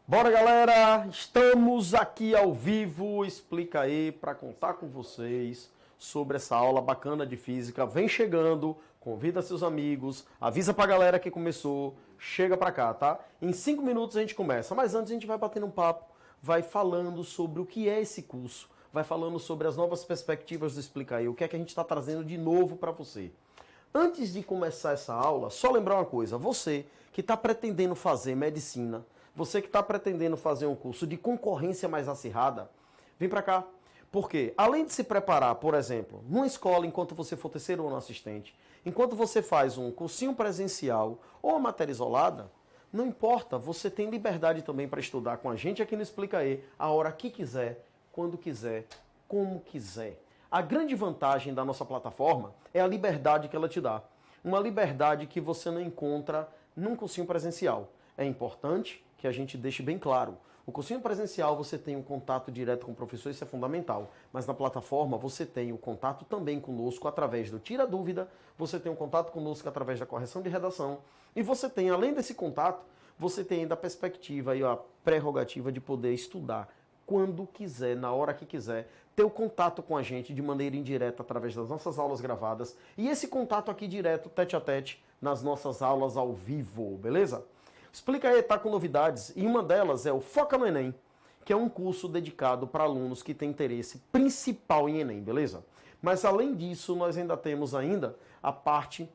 Bora, galera! Estamos aqui ao vivo, explica aí, para contar com vocês sobre essa aula bacana de física. Vem chegando, convida seus amigos, avisa pra galera que começou, chega pra cá, tá? Em 5 minutos a gente começa, mas antes a gente vai batendo um papo, vai falando sobre o que é esse curso, vai falando sobre as novas perspectivas do Explica aí, o que é que a gente está trazendo de novo para você. Antes de começar essa aula, só lembrar uma coisa, você que está pretendendo fazer medicina, você que está pretendendo fazer um curso de concorrência mais acirrada, vem para cá. Porque, além de se preparar, por exemplo, numa escola, enquanto você for terceiro ano assistente, enquanto você faz um cursinho presencial ou uma matéria isolada, não importa, você tem liberdade também para estudar com a gente aqui no Explica aí, a hora que quiser, quando quiser, como quiser. A grande vantagem da nossa plataforma é a liberdade que ela te dá. Uma liberdade que você não encontra num cursinho presencial. É importante que a gente deixe bem claro. O cursinho presencial você tem um contato direto com o professor, isso é fundamental. Mas na plataforma você tem o contato também conosco através do Tira Dúvida, você tem um contato conosco através da correção de redação. E você tem, além desse contato, você tem ainda a perspectiva e a prerrogativa de poder estudar quando quiser, na hora que quiser, ter o contato com a gente de maneira indireta através das nossas aulas gravadas e esse contato aqui direto, tete a tete, nas nossas aulas ao vivo, beleza? Explica aí, tá com novidades, e uma delas é o Foca no Enem, que é um curso dedicado para alunos que têm interesse principal em Enem, beleza? Mas além disso, nós ainda temos a parte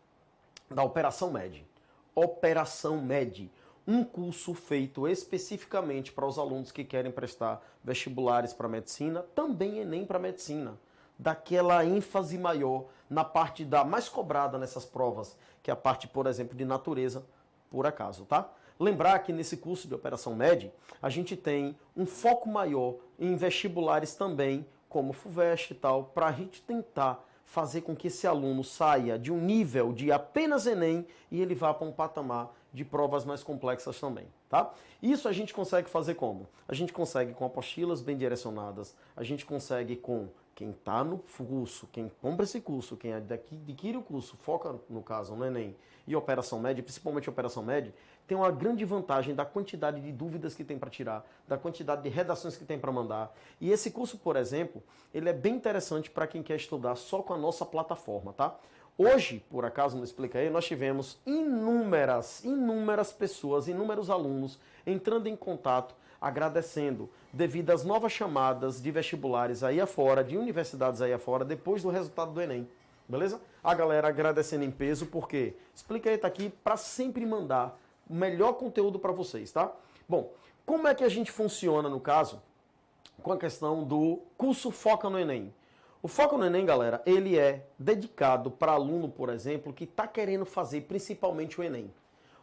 da Operação MED. Operação MED. Um curso feito especificamente para os alunos que querem prestar vestibulares para medicina, também Enem para medicina. Daquela ênfase maior na parte da mais cobrada nessas provas, que é a parte, por exemplo, de natureza, por acaso, tá? Lembrar que nesse curso de Operação MED, a gente tem um foco maior em vestibulares também, como FUVEST e tal, para a gente tentar fazer com que esse aluno saia de um nível de apenas Enem e ele vá para um patamar de provas mais complexas também, tá? Isso a gente consegue fazer como? A gente consegue com apostilas bem direcionadas, a gente consegue com quem está no curso, quem compra esse curso, quem adquire o curso, foca no caso no Enem e Operação MED, principalmente Operação MED, tem uma grande vantagem da quantidade de dúvidas que tem para tirar, da quantidade de redações que tem para mandar. E esse curso, por exemplo, ele é bem interessante para quem quer estudar só com a nossa plataforma, tá? Hoje, por acaso, não explica aí, nós tivemos inúmeras pessoas, inúmeros alunos entrando em contato, agradecendo, devido às novas chamadas de vestibulares aí afora, de universidades aí afora, depois do resultado do Enem. Beleza? A galera agradecendo em peso, porque Explica aí tá aqui para sempre mandar o melhor conteúdo para vocês, tá? Bom, como é que a gente funciona no caso com a questão do curso Foca no Enem? O Foca no Enem, galera, ele é dedicado para aluno, por exemplo, que está querendo fazer principalmente o Enem.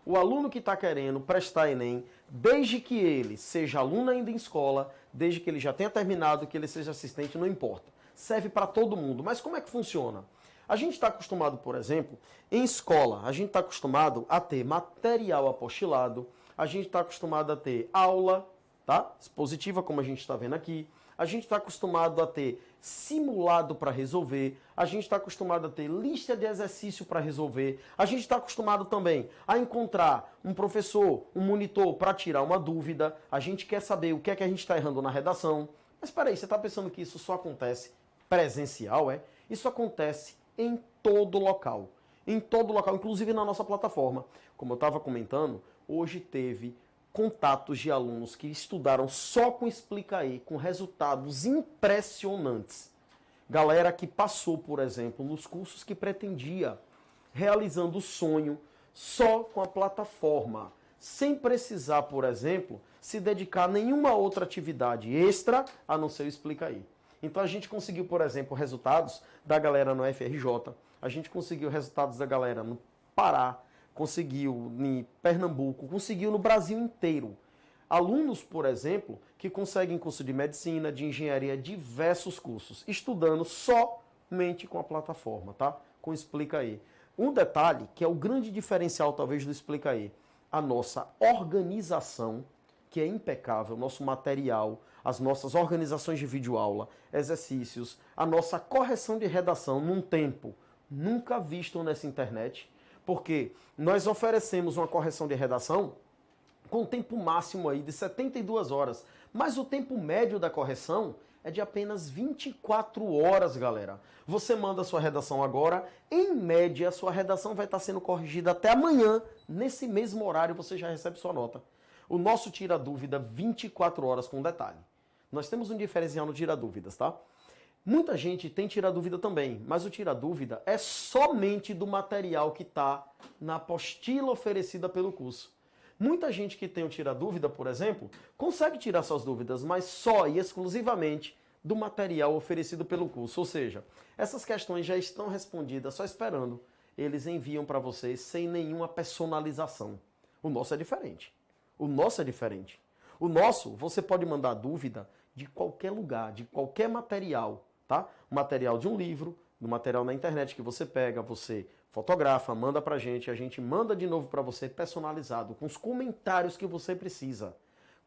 O aluno que está querendo prestar Enem, desde que ele seja aluno ainda em escola, desde que ele já tenha terminado, que ele seja assistente, não importa. Serve para todo mundo. Mas como é que funciona? A gente está acostumado, por exemplo, em escola, a gente está acostumado a ter material apostilado, a gente está acostumado a ter aula, tá? Expositiva, como a gente está vendo aqui. A gente está acostumado a ter simulado para resolver, a gente está acostumado a ter lista de exercício para resolver, a gente está acostumado também a encontrar um professor, um monitor para tirar uma dúvida, a gente quer saber o que é que a gente está errando na redação. Mas espera aí, você está pensando que isso só acontece presencial, é? Isso acontece em todo local. Em todo local, inclusive na nossa plataforma. Como eu estava comentando, hoje teve contatos de alunos que estudaram só com Explica aí, com resultados impressionantes. Galera que passou, por exemplo, nos cursos que pretendia, realizando o sonho só com a plataforma, sem precisar, por exemplo, se dedicar a nenhuma outra atividade extra a não ser o Explica aí. Então a gente conseguiu, por exemplo, resultados da galera no FRJ, a gente conseguiu resultados da galera no Pará, conseguiu em Pernambuco, conseguiu no Brasil inteiro. Alunos, por exemplo, que conseguem curso de medicina, de engenharia, diversos cursos, estudando somente com a plataforma, tá? Com Explica aí. Um detalhe que é o grande diferencial, talvez, do Explica aí, a nossa organização, que é impecável, nosso material, as nossas organizações de videoaula, exercícios, a nossa correção de redação num tempo nunca visto nessa internet, porque nós oferecemos uma correção de redação com tempo máximo aí de 72 horas. Mas o tempo médio da correção é de apenas 24 horas, galera. Você manda a sua redação agora, em média a sua redação vai estar sendo corrigida até amanhã, nesse mesmo horário você já recebe sua nota. O nosso tira dúvida 24 horas com detalhe. Nós temos um diferencial no tira dúvidas, tá? Muita gente tem tira dúvida também, mas o tira dúvida é somente do material que está na apostila oferecida pelo curso. Muita gente que tem o tira dúvida, por exemplo, consegue tirar suas dúvidas, mas só e exclusivamente do material oferecido pelo curso. Ou seja, essas questões já estão respondidas, só esperando. Eles enviam para vocês sem nenhuma personalização. O nosso é diferente. O nosso é diferente. O nosso, você pode mandar dúvida de qualquer lugar, de qualquer material, tá? Material de um livro, do material na internet que você pega, você fotografa, manda pra gente, a gente manda de novo para você personalizado, com os comentários que você precisa,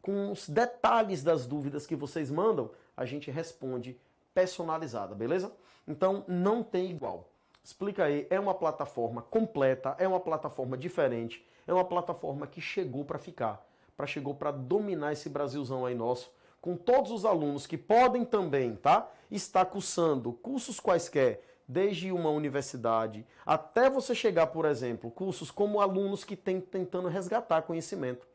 com os detalhes das dúvidas que vocês mandam, a gente responde personalizada, beleza? Então não tem igual. Explica aí, é uma plataforma completa, é uma plataforma diferente, é uma plataforma que chegou para ficar, chegou para dominar esse Brasilzão aí nosso, com todos os alunos que podem também, tá? Estar cursando cursos quaisquer, desde uma universidade, até você chegar, por exemplo, cursos como alunos que estão tentando resgatar conhecimento.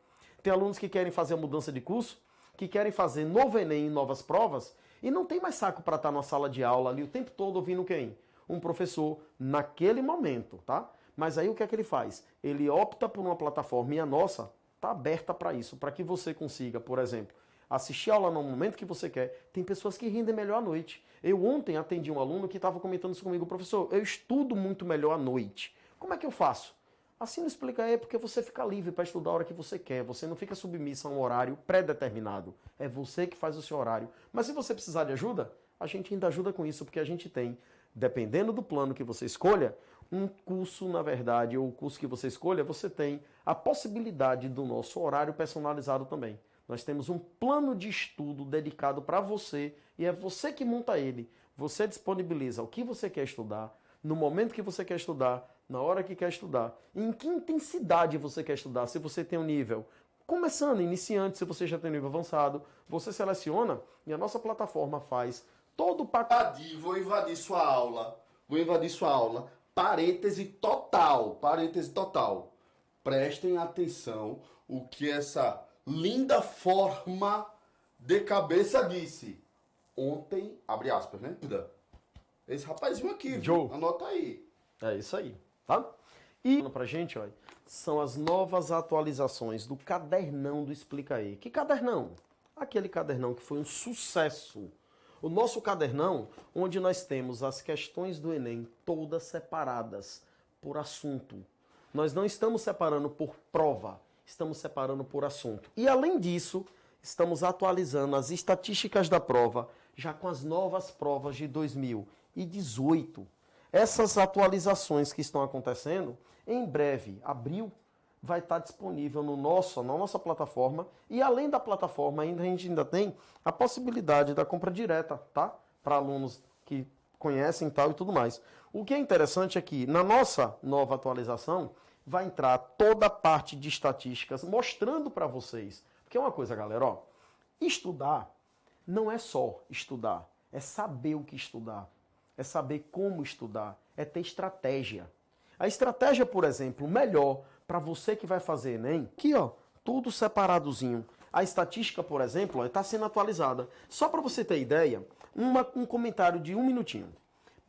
Tem alunos que querem fazer a mudança de curso, que querem fazer novo Enem e novas provas, e não tem mais saco para estar na sala de aula ali o tempo todo ouvindo quem? Um professor naquele momento, tá? Mas aí o que é que ele faz? Ele opta por uma plataforma, e a nossa está aberta para isso, para que você consiga, por exemplo, assistir a aula no momento que você quer. Tem pessoas que rendem melhor à noite. Eu ontem atendi um aluno que estava comentando isso comigo, professor, eu estudo muito melhor à noite. Como é que eu faço? Assim não explica aí, porque você fica livre para estudar a hora que você quer, você não fica submisso a um horário pré-determinado. É você que faz o seu horário. Mas se você precisar de ajuda, a gente ainda ajuda com isso, porque a gente tem, dependendo do plano que você escolha, um curso, na verdade, ou o curso que você escolha, você tem a possibilidade do nosso horário personalizado também. Nós temos um plano de estudo dedicado para você e é você que monta ele. Você disponibiliza o que você quer estudar, no momento que você quer estudar, na hora que quer estudar, em que intensidade você quer estudar, se você tem um nível começando, iniciante, se você já tem um nível avançado, você seleciona e a nossa plataforma faz todo o pacote. Vou invadir sua aula. Vou invadir sua aula. Parêntese total. Parêntese total. Prestem atenção o que essa linda forma de cabeça disse. Ontem, abre aspas, né? Esse rapazinho aqui, Joe. Anota aí. É isso aí, tá? E pra gente, olha, são as novas atualizações do cadernão do Explica Aí. Que cadernão? Aquele cadernão que foi um sucesso. O nosso cadernão, onde nós temos as questões do Enem todas separadas por assunto. Nós não estamos separando por prova, estamos separando por assunto. E além disso, estamos atualizando as estatísticas da prova, já com as novas provas de 2018. Essas atualizações que estão acontecendo, em breve, abril, vai estar disponível na nossa plataforma. E além da plataforma, a gente ainda tem a possibilidade da compra direta, tá? Para alunos que conhecem tal e tudo mais. O que é interessante é que na nossa nova atualização vai entrar toda a parte de estatísticas mostrando para vocês. Porque é uma coisa, galera, ó, estudar não é só estudar, é saber o que estudar, é saber como estudar, é ter estratégia. A estratégia, por exemplo, melhor para você que vai fazer Enem, aqui ó, tudo separadozinho. A estatística, por exemplo, está sendo atualizada. Só para você ter ideia, um comentário de 1 minutinho.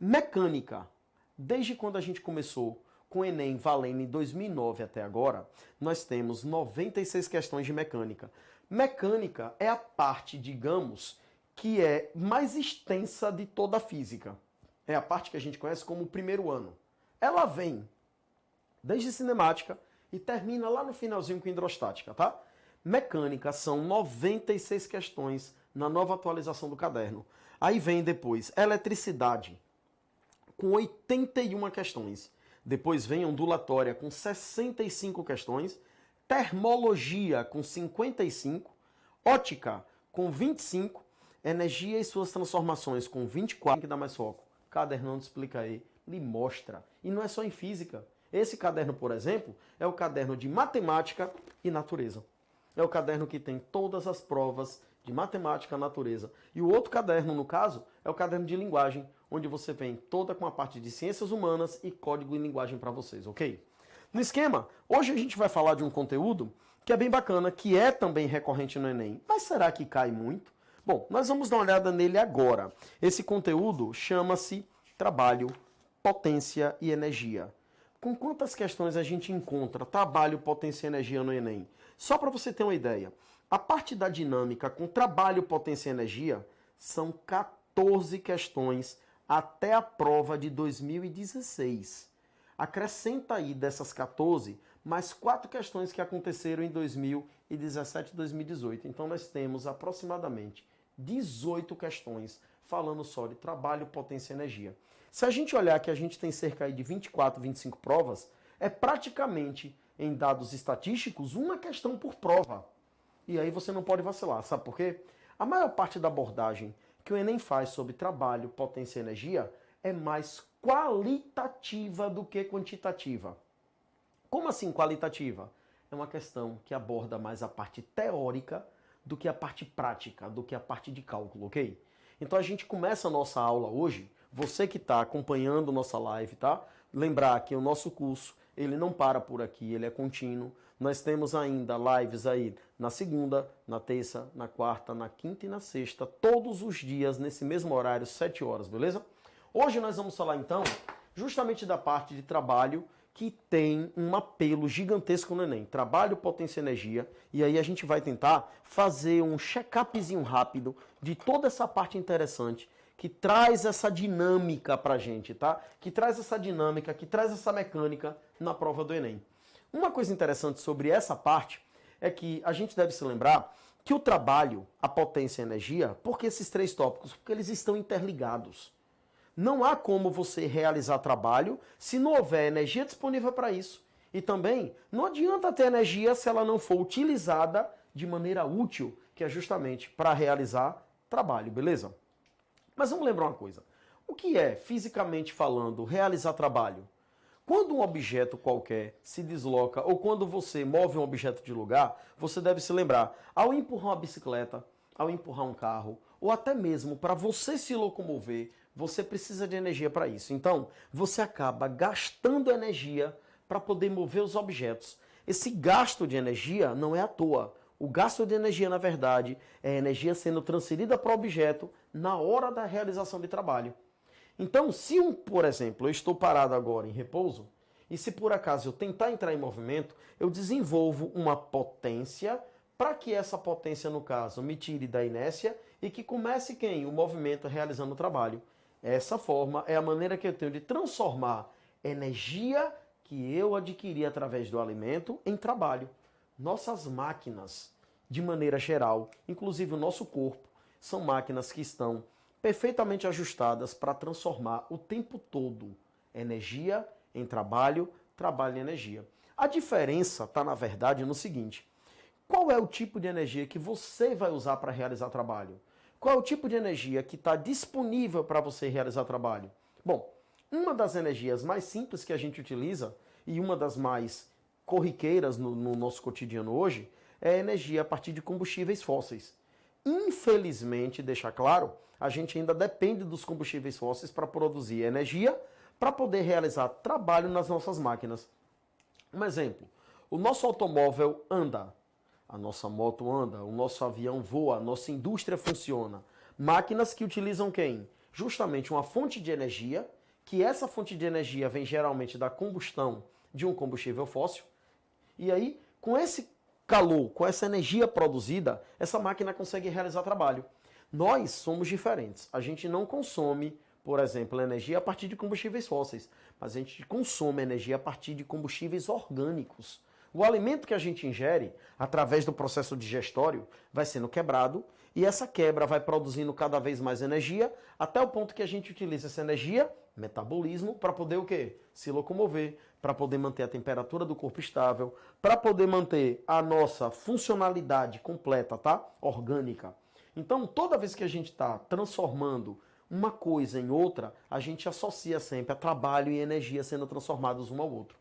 Mecânica. Desde quando a gente começou com o Enem valendo em 2009 até agora, nós temos 96 questões de mecânica. Mecânica é a parte, digamos, que é mais extensa de toda a física. É a parte que a gente conhece como o primeiro ano. Ela vem desde cinemática e termina lá no finalzinho com hidrostática, tá? Mecânica são 96 questões na nova atualização do caderno. Aí vem depois eletricidade, com 81 questões. Depois vem ondulatória, com 65 questões. Termologia, com 55. Ótica, com 25. Energia e suas transformações, com 24. Que dá mais foco. Cadernão te Explica Aí, lhe mostra. E não é só em física. Esse caderno, por exemplo, é o caderno de matemática e natureza. é o caderno que tem todas as provas de matemática, natureza. E o outro caderno, no caso, é o caderno de linguagem, onde você vem toda com a parte de ciências humanas e código em linguagem para vocês, ok? No esquema, hoje a gente vai falar de um conteúdo que é bem bacana, que é também recorrente no Enem. Mas será que cai muito? Bom, nós vamos dar uma olhada nele agora. Esse conteúdo chama-se Trabalho, Potência e Energia. Com quantas questões a gente encontra trabalho, potência e energia no Enem? Só para você ter uma ideia, a parte da dinâmica com trabalho, potência e energia são 14 questões até a prova de 2016. Acrescenta aí dessas 14, mais 4 questões que aconteceram em 2017 e 2018. Então nós temos aproximadamente 18 questões falando só de trabalho, potência e energia. Se a gente olhar que a gente tem cerca aí de 24, 25 provas, é praticamente, em dados estatísticos, uma questão por prova. E aí você não pode vacilar, sabe por quê? A maior parte da abordagem que o Enem faz sobre trabalho, potência e energia é mais qualitativa do que quantitativa. Como assim qualitativa? É uma questão que aborda mais a parte teórica do que a parte prática, do que a parte de cálculo, ok? Então a gente começa a nossa aula hoje, você que está acompanhando nossa live, tá? Lembrar que o nosso curso, ele não para por aqui, ele é contínuo. Nós temos ainda lives aí na segunda, na terça, na quarta, na quinta e na sexta, todos os dias nesse mesmo horário, 7 horas, beleza? Hoje nós vamos falar então justamente da parte de trabalho que tem um apelo gigantesco no Enem. Trabalho, potência e energia. E aí a gente vai tentar fazer um check-upzinho rápido de toda essa parte interessante que traz essa dinâmica pra gente, tá? Que traz essa dinâmica, que traz essa mecânica na prova do Enem. Uma coisa interessante sobre essa parte é que a gente deve se lembrar que o trabalho, a potência e a energia, por que esses 3 tópicos? Porque eles estão interligados. Não há como você realizar trabalho se não houver energia disponível para isso. E também não adianta ter energia se ela não for utilizada de maneira útil, que é justamente para realizar trabalho, beleza? Mas vamos lembrar uma coisa. O que é, fisicamente falando, realizar trabalho? Quando um objeto qualquer se desloca ou quando você move um objeto de lugar, você deve se lembrar, ao empurrar uma bicicleta, ao empurrar um carro, ou até mesmo para você se locomover, você precisa de energia para isso. Então, você acaba gastando energia para poder mover os objetos. Esse gasto de energia não é à toa. O gasto de energia, na verdade, é energia sendo transferida para o objeto na hora da realização de trabalho. Então, se, por exemplo, eu estou parado agora em repouso, e se por acaso eu tentar entrar em movimento, eu desenvolvo uma potência para que essa potência, no caso, me tire da inércia e que comece quem? O movimento realizando o trabalho. Essa forma é a maneira que eu tenho de transformar energia que eu adquiri através do alimento em trabalho. Nossas máquinas, de maneira geral, inclusive o nosso corpo, são máquinas que estão perfeitamente ajustadas para transformar o tempo todo energia em trabalho, trabalho em energia. A diferença está, na verdade, no seguinte: qual é o tipo de energia que você vai usar para realizar trabalho? Qual é o tipo de energia que está disponível para você realizar trabalho? Bom, uma das energias mais simples que a gente utiliza e uma das mais corriqueiras no nosso cotidiano hoje é a energia a partir de combustíveis fósseis. Infelizmente, deixar claro, a gente ainda depende dos combustíveis fósseis para produzir energia, para poder realizar trabalho nas nossas máquinas. Um exemplo, o nosso automóvel anda, a nossa moto anda, o nosso avião voa, a nossa indústria funciona. Máquinas que utilizam quem? Justamente uma fonte de energia, que essa fonte de energia vem geralmente da combustão de um combustível fóssil. E aí, com esse calor, com essa energia produzida, essa máquina consegue realizar trabalho. Nós somos diferentes. A gente não consome, por exemplo, energia a partir de combustíveis fósseis, mas a gente consome energia a partir de combustíveis orgânicos. O alimento que a gente ingere, através do processo digestório, vai sendo quebrado e essa quebra vai produzindo cada vez mais energia, até o ponto que a gente utiliza essa energia, metabolismo, para poder o quê? Se locomover, para poder manter a temperatura do corpo estável, para poder manter a nossa funcionalidade completa, tá? Orgânica. Então, toda vez que a gente está transformando uma coisa em outra, a gente associa sempre a trabalho e energia sendo transformados um ao outro.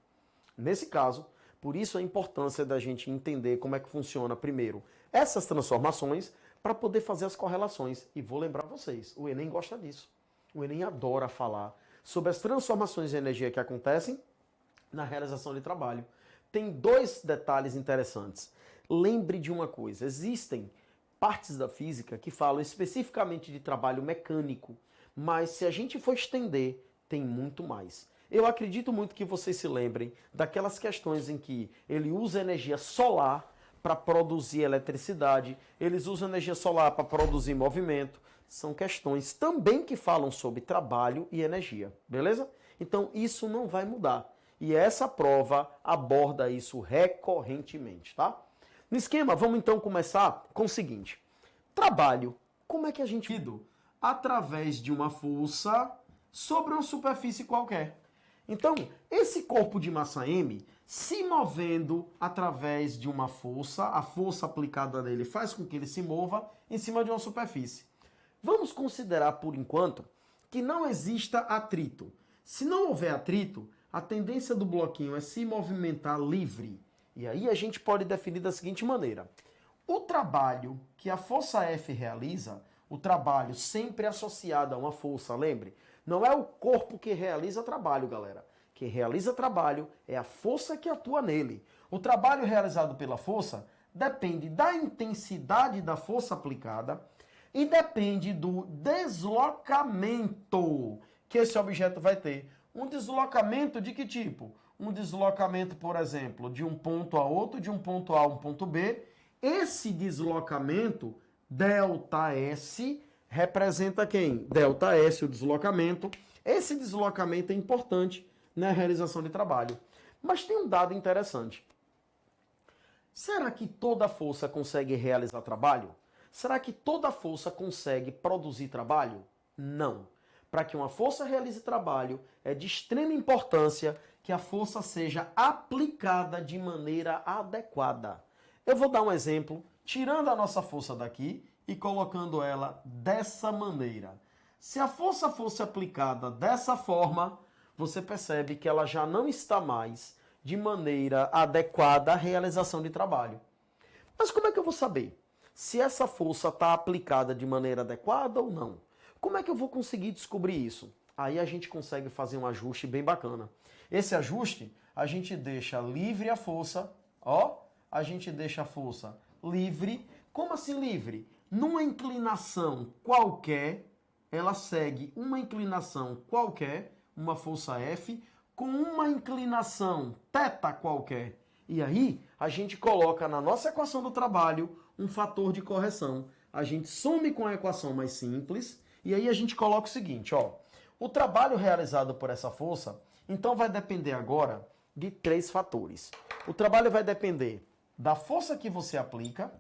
Nesse caso, Por isso a importância da gente entender como é que funciona, primeiro, essas transformações, para poder fazer as correlações. E vou lembrar vocês, o Enem gosta disso. O Enem adora falar sobre as transformações de energia que acontecem na realização de trabalho. Tem dois detalhes interessantes. Lembre de uma coisa, existem partes da física que falam especificamente de trabalho mecânico, mas se a gente for estender, tem muito mais. Eu acredito muito que vocês se lembrem daquelas questões em que ele usa energia solar para produzir eletricidade, eles usam energia solar para produzir movimento. São questões também que falam sobre trabalho e energia, beleza? Então isso não vai mudar. E essa prova aborda isso recorrentemente, tá? No esquema, vamos então começar com o seguinte. Trabalho, como é que a gente... Através de uma força sobre uma superfície qualquer. Então, esse corpo de massa M se movendo através de uma força, a força aplicada nele faz com que ele se mova em cima de uma superfície. Vamos considerar, por enquanto, que não exista atrito. Se não houver atrito, a tendência do bloquinho é se movimentar livre. E aí a gente pode definir da seguinte maneira. O trabalho que a força F realiza, o trabalho sempre associado a uma força, lembre, não é o corpo que realiza trabalho, galera. Quem realiza trabalho é a força que atua nele. O trabalho realizado pela força depende da intensidade da força aplicada e depende do deslocamento que esse objeto vai ter. Um deslocamento de que tipo? Um deslocamento, por exemplo, de um ponto a outro, de um ponto A a um ponto B. Esse deslocamento, ΔS, representa quem? ΔS, o deslocamento. Esse deslocamento é importante na realização de trabalho. Mas tem um dado interessante. Será que toda força consegue realizar trabalho? Será que toda força consegue produzir trabalho? Não. Para que uma força realize trabalho, é de extrema importância que a força seja aplicada de maneira adequada. Eu vou dar um exemplo, tirando a nossa força daqui e colocando ela dessa maneira. Se a força fosse aplicada dessa forma, você percebe que ela já não está mais de maneira adequada à realização de trabalho. Mas como é que eu vou saber se essa força está aplicada de maneira adequada ou não? Como é que eu vou conseguir descobrir isso? Aí a gente consegue fazer um ajuste bem bacana. Esse ajuste, a gente deixa livre a força, ó, a gente deixa a força livre. Como assim livre? Numa inclinação qualquer, ela segue uma inclinação qualquer, uma força F, com uma inclinação θ qualquer. E aí, a gente coloca na nossa equação do trabalho um fator de correção. A gente some com a equação mais simples, e aí a gente coloca o seguinte, ó. O trabalho realizado por essa força, então vai depender agora de 3 fatores. O trabalho vai depender da força que você aplica,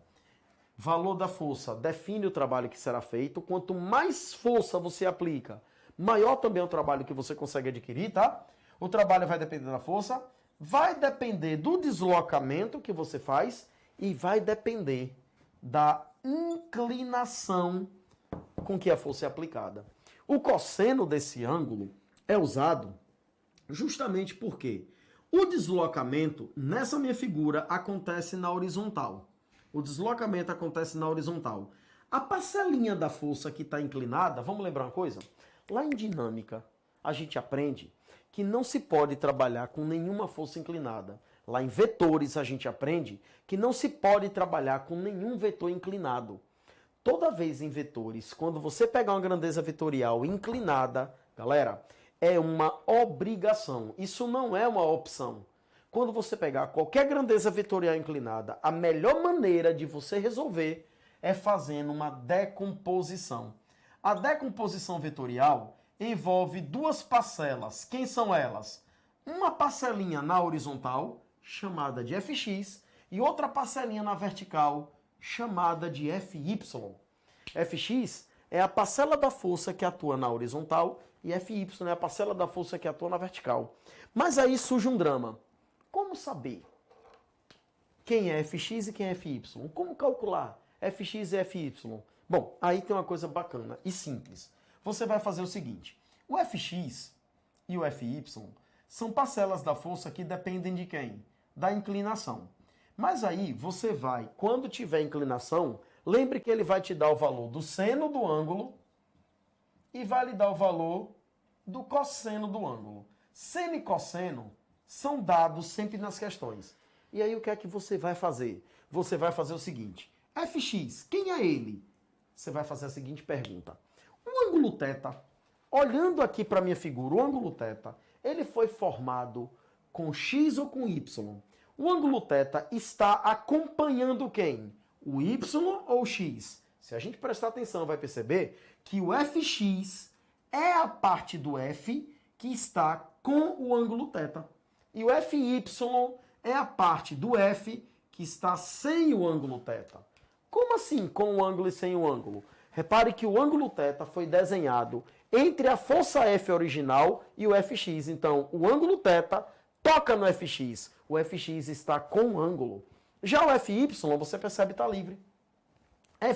valor da força define o trabalho que será feito. Quanto mais força você aplica, maior também é o trabalho que você consegue adquirir, tá? O trabalho vai depender da força, vai depender do deslocamento que você faz e vai depender da inclinação com que a força é aplicada. O cosseno desse ângulo é usado justamente porque o deslocamento nessa minha figura acontece na horizontal. O deslocamento acontece na horizontal. A parcelinha da força que está inclinada, vamos lembrar uma coisa? Lá em dinâmica, a gente aprende que não se pode trabalhar com nenhuma força inclinada. Lá em vetores, a gente aprende que não se pode trabalhar com nenhum vetor inclinado. Toda vez em vetores, quando você pegar uma grandeza vetorial inclinada, galera, é uma obrigação. Isso não é uma opção. Quando você pegar qualquer grandeza vetorial inclinada, a melhor maneira de você resolver é fazendo uma decomposição. A decomposição vetorial envolve 2 parcelas. Quem são elas? Uma parcelinha na horizontal, chamada de Fx, e outra parcelinha na vertical, chamada de Fy. Fx é a parcela da força que atua na horizontal e Fy é a parcela da força que atua na vertical. Mas aí surge um drama. Como saber quem é Fx e quem é Fy? Como calcular Fx e Fy? Bom, aí tem uma coisa bacana e simples. Você vai fazer o seguinte. O Fx e o Fy são parcelas da força que dependem de quem? da inclinação. Mas aí você vai, quando tiver inclinação, lembre que ele vai te dar o valor do seno do ângulo e vai lhe dar o valor do cosseno do ângulo. Seno e cosseno são dados sempre nas questões. E aí o que é que você vai fazer? Você vai fazer o seguinte: fx, quem é ele? Você vai fazer a seguinte pergunta. O ângulo θ, olhando aqui para a minha figura, o ângulo θ, ele foi formado com x ou com y? O ângulo θ está acompanhando quem? O y ou o x? Se a gente prestar atenção, vai perceber que o fx é a parte do f que está com o ângulo θ. E o fy é a parte do f que está sem o ângulo θ. Como assim com o ângulo e sem o ângulo? Repare que o ângulo θ foi desenhado entre a força F original e o Fx. Então, o ângulo θ toca no Fx. O Fx está com o ângulo. Já o Fy, você percebe, está livre.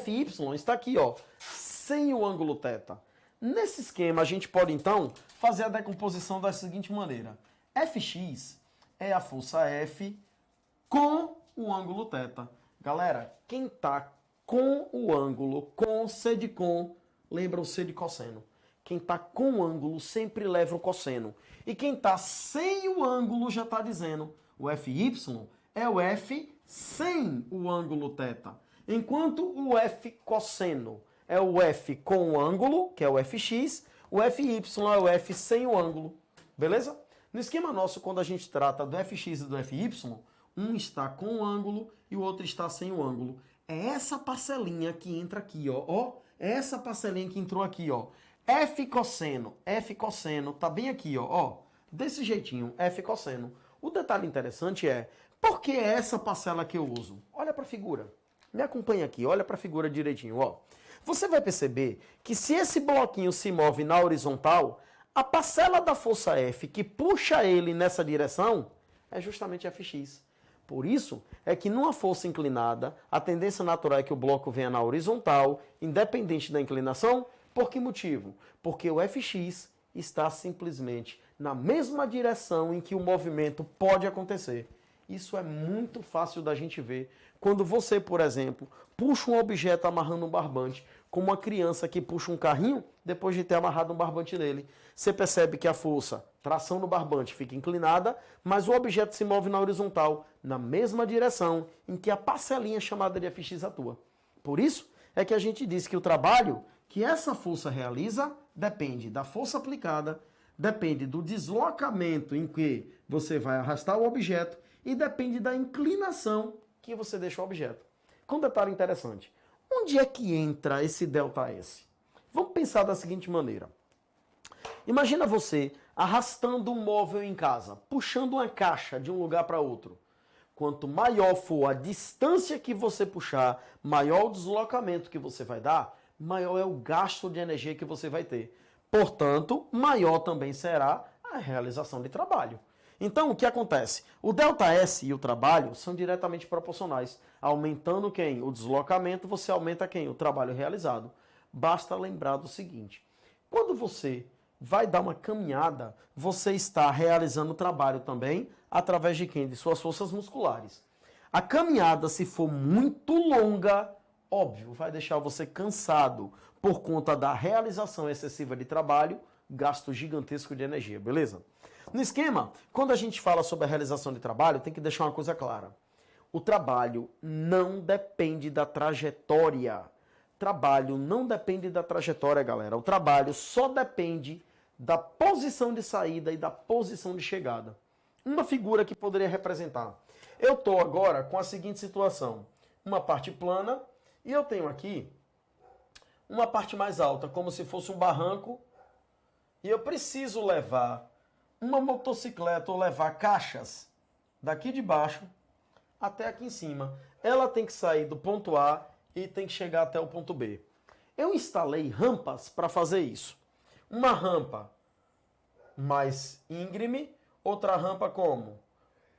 Fy está aqui, ó, sem o ângulo θ. Nesse esquema, a gente pode, então, fazer a decomposição da seguinte maneira. Fx é a força F com o ângulo θ. Galera, quem está com o ângulo, com C de com, lembra o C de cosseno. Quem está com o ângulo sempre leva o cosseno. E quem está sem o ângulo já está dizendo, o Fy é o F sem o ângulo θ. Enquanto o F cosseno é o F com o ângulo, que é o Fx, o Fy é o F sem o ângulo. Beleza? No esquema nosso, quando a gente trata do Fx e do Fy, um está com o ângulo e o outro está sem o ângulo. É essa parcelinha que entra aqui, ó. É essa parcelinha que entrou aqui, ó. F cosseno, tá bem aqui, ó. Desse jeitinho, F cosseno. O detalhe interessante é, por que é essa parcela que eu uso? Olha para a figura. Me acompanha aqui, olha para a figura direitinho, ó. Você vai perceber que se esse bloquinho se move na horizontal, a parcela da força F que puxa ele nessa direção é justamente Fx. Por isso é que numa força inclinada, a tendência natural é que o bloco venha na horizontal, independente da inclinação. Por que motivo? Porque o Fx está simplesmente na mesma direção em que o movimento pode acontecer. Isso é muito fácil da gente ver quando você, por exemplo, puxa um objeto amarrando um barbante, como uma criança que puxa um carrinho depois de ter amarrado um barbante nele. Você percebe que a força, tração no barbante, fica inclinada, mas o objeto se move na horizontal, na mesma direção em que a parcelinha chamada de Fx atua. Por isso é que a gente diz que o trabalho que essa força realiza depende da força aplicada, depende do deslocamento em que você vai arrastar o objeto e depende da inclinação que você deixa o objeto. Com um detalhe interessante, onde é que entra esse ΔS? Vamos pensar da seguinte maneira. Imagina você arrastando um móvel em casa, puxando uma caixa de um lugar para outro. Quanto maior for a distância que você puxar, maior o deslocamento que você vai dar, maior é o gasto de energia que você vai ter. Portanto, maior também será a realização de trabalho. Então, o que acontece? O ΔS e o trabalho são diretamente proporcionais. Aumentando quem? O deslocamento, você aumenta quem? O trabalho realizado. Basta lembrar do seguinte: quando você vai dar uma caminhada, você está realizando o trabalho também através de quem? De suas forças musculares. A caminhada, se for muito longa, óbvio, vai deixar você cansado por conta da realização excessiva de trabalho, gasto gigantesco de energia, beleza? No esquema, quando a gente fala sobre a realização de trabalho, tem que deixar uma coisa clara. O trabalho não depende da trajetória. Trabalho não depende da trajetória, galera. O trabalho só depende da posição de saída e da posição de chegada. Uma figura que poderia representar. Eu estou agora com a seguinte situação. Uma parte plana e eu tenho aqui uma parte mais alta, como se fosse um barranco. E eu preciso levar uma motocicleta ou levar caixas daqui de baixo até aqui em cima. Ela tem que sair do ponto A e tem que chegar até o ponto B. Eu instalei rampas para fazer isso. Uma rampa mais íngreme, outra rampa como?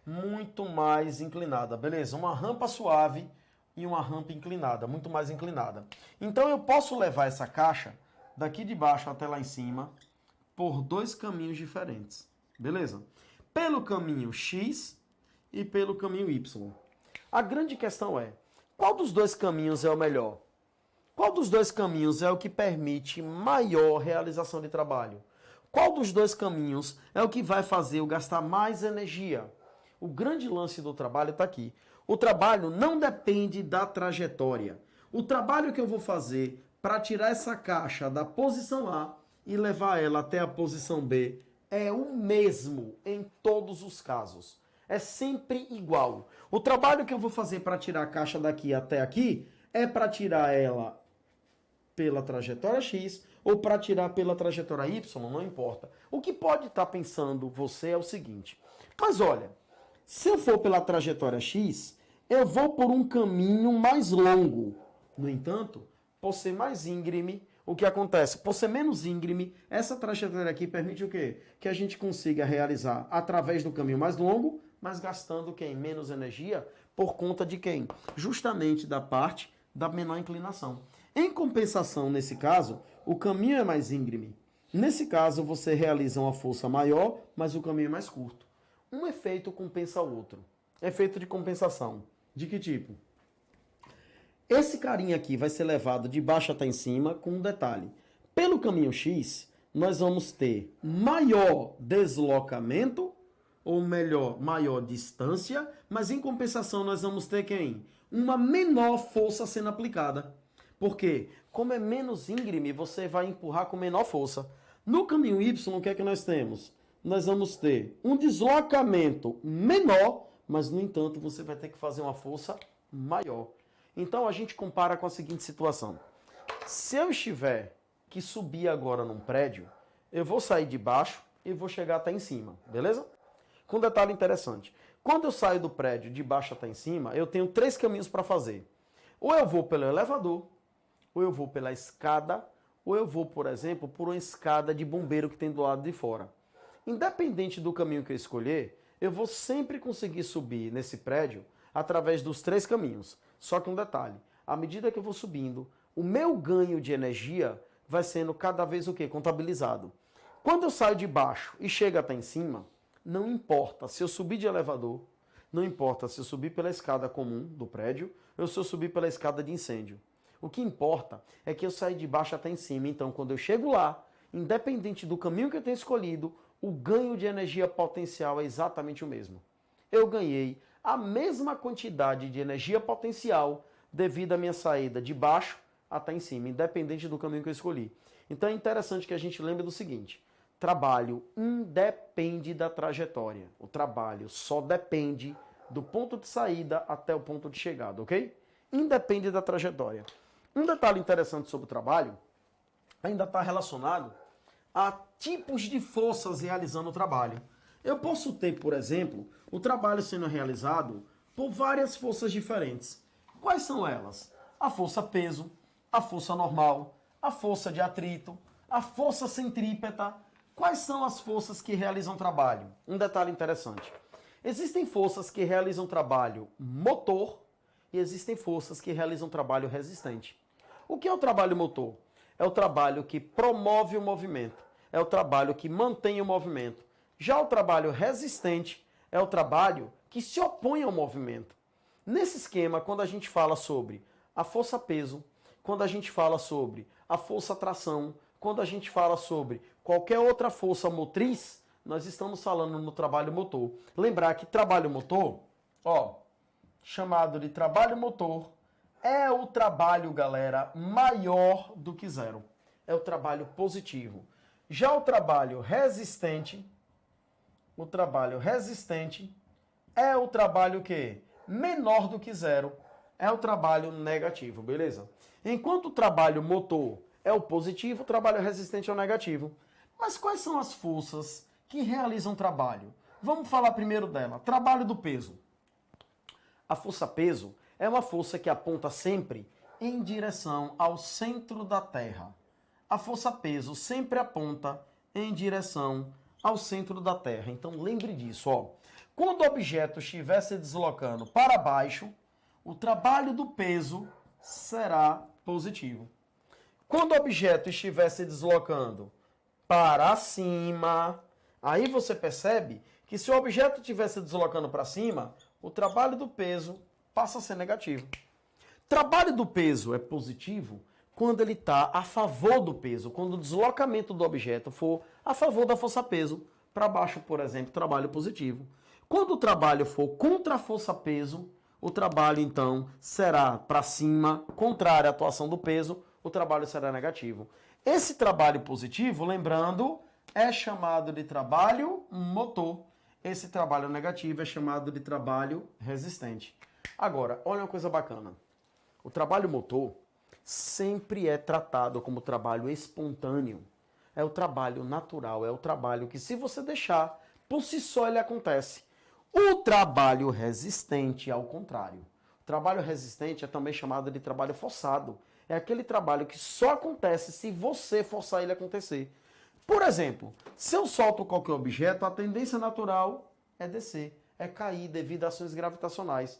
Muito mais inclinada, beleza? Uma rampa suave e uma rampa inclinada, muito mais inclinada. Então eu posso levar essa caixa daqui de baixo até lá em cima por dois caminhos diferentes, beleza? Pelo caminho X e pelo caminho Y. A grande questão é, qual dos dois caminhos é o melhor? Qual dos dois caminhos é o que permite maior realização de trabalho? Qual dos dois caminhos é o que vai fazer eu gastar mais energia? O grande lance do trabalho está aqui. O trabalho não depende da trajetória. O trabalho que eu vou fazer para tirar essa caixa da posição A e levar ela até a posição B é o mesmo em todos os casos. É sempre igual. O trabalho que eu vou fazer para tirar a caixa daqui até aqui é para tirar ela pela trajetória X ou para tirar pela trajetória Y, não importa. O que pode estar pensando você é o seguinte, mas olha, se eu for pela trajetória X, eu vou por um caminho mais longo. No entanto, por ser mais íngreme, o que acontece? Por ser menos íngreme, essa trajetória aqui permite o quê? Que a gente consiga realizar através do caminho mais longo, mas gastando quem? Menos energia, por conta de quem? Justamente da parte da menor inclinação. Em compensação, nesse caso, o caminho é mais íngreme. Nesse caso, você realiza uma força maior, mas o caminho é mais curto. Um efeito compensa o outro. Efeito de compensação. De que tipo? Esse carinha aqui vai ser levado de baixo até em cima com um detalhe. Pelo caminho X, nós vamos ter maior deslocamento, ou melhor, maior distância, mas em compensação nós vamos ter quem? Uma menor força sendo aplicada. Por quê? Como é menos íngreme, você vai empurrar com menor força. No caminho Y, o que é que nós temos? Nós vamos ter um deslocamento menor, mas, no entanto, você vai ter que fazer uma força maior. Então, a gente compara com a seguinte situação. Se eu estiver que subir agora num prédio, eu vou sair de baixo e vou chegar até em cima, beleza? Com um detalhe interessante. Quando eu saio do prédio de baixo até em cima, eu tenho 3 caminhos para fazer. Ou eu vou pelo elevador, ou eu vou pela escada, ou eu vou, por exemplo, por uma escada de bombeiro que tem do lado de fora. Independente do caminho que eu escolher, eu vou sempre conseguir subir nesse prédio através dos 3 caminhos. Só que um detalhe, à medida que eu vou subindo, o meu ganho de energia vai sendo cada vez o quê? Contabilizado. Quando eu saio de baixo e chego até em cima, não importa se eu subir de elevador, não importa se eu subir pela escada comum do prédio ou se eu subir pela escada de incêndio. O que importa é que eu saio de baixo até em cima. Então, quando eu chego lá, independente do caminho que eu tenho escolhido, o ganho de energia potencial é exatamente o mesmo. Eu ganhei a mesma quantidade de energia potencial devido à minha saída de baixo até em cima, independente do caminho que eu escolhi. Então é interessante que a gente lembre do seguinte, trabalho independe da trajetória. O trabalho só depende do ponto de saída até o ponto de chegada, ok? Independe da trajetória. Um detalhe interessante sobre o trabalho ainda está relacionado a tipos de forças realizando o trabalho. Eu posso ter, por exemplo, o trabalho sendo realizado por várias forças diferentes. Quais são elas? A força peso, a força normal, a força de atrito, a força centrípeta. Quais são as forças que realizam trabalho? Um detalhe interessante. Existem forças que realizam trabalho motor e existem forças que realizam trabalho resistente. O que é o trabalho motor? É o trabalho que promove o movimento. É o trabalho que mantém o movimento. Já o trabalho resistente é o trabalho que se opõe ao movimento. Nesse esquema, quando a gente fala sobre a força peso, quando a gente fala sobre a força tração, quando a gente fala sobre qualquer outra força motriz, nós estamos falando no trabalho motor. Lembrar que trabalho motor, chamado de trabalho motor, é o trabalho, galera, maior do que zero. É o trabalho positivo. Já o trabalho resistente é o trabalho que menor do que zero, é o trabalho negativo, beleza? Enquanto o trabalho motor é o positivo, o trabalho resistente é o negativo. Mas quais são as forças que realizam trabalho? Vamos falar primeiro dela, trabalho do peso. A força peso é uma força que aponta sempre em direção ao centro da Terra. A força peso sempre aponta em direção ao centro da Terra. Então lembre disso, Quando o objeto estiver se deslocando para baixo, o trabalho do peso será positivo. Quando o objeto estiver se deslocando para cima, aí você percebe que se o objeto estivesse deslocando para cima, o trabalho do peso passa a ser negativo. Trabalho do peso é positivo quando ele está a favor do peso, quando o deslocamento do objeto for a favor da força-peso. Para baixo, por exemplo, trabalho positivo. Quando o trabalho for contra a força-peso, o trabalho, então, será para cima, contrário à atuação do peso, o trabalho será negativo. Esse trabalho positivo, lembrando, é chamado de trabalho motor. Esse trabalho negativo é chamado de trabalho resistente. Agora, olha uma coisa bacana. O trabalho motor sempre é tratado como trabalho espontâneo. É o trabalho natural, é o trabalho que, se você deixar, por si só ele acontece. O trabalho resistente, ao contrário. O trabalho resistente é também chamado de trabalho forçado. É aquele trabalho que só acontece se você forçar ele a acontecer. Por exemplo, se eu solto qualquer objeto, a tendência natural é descer, é cair devido a ações gravitacionais.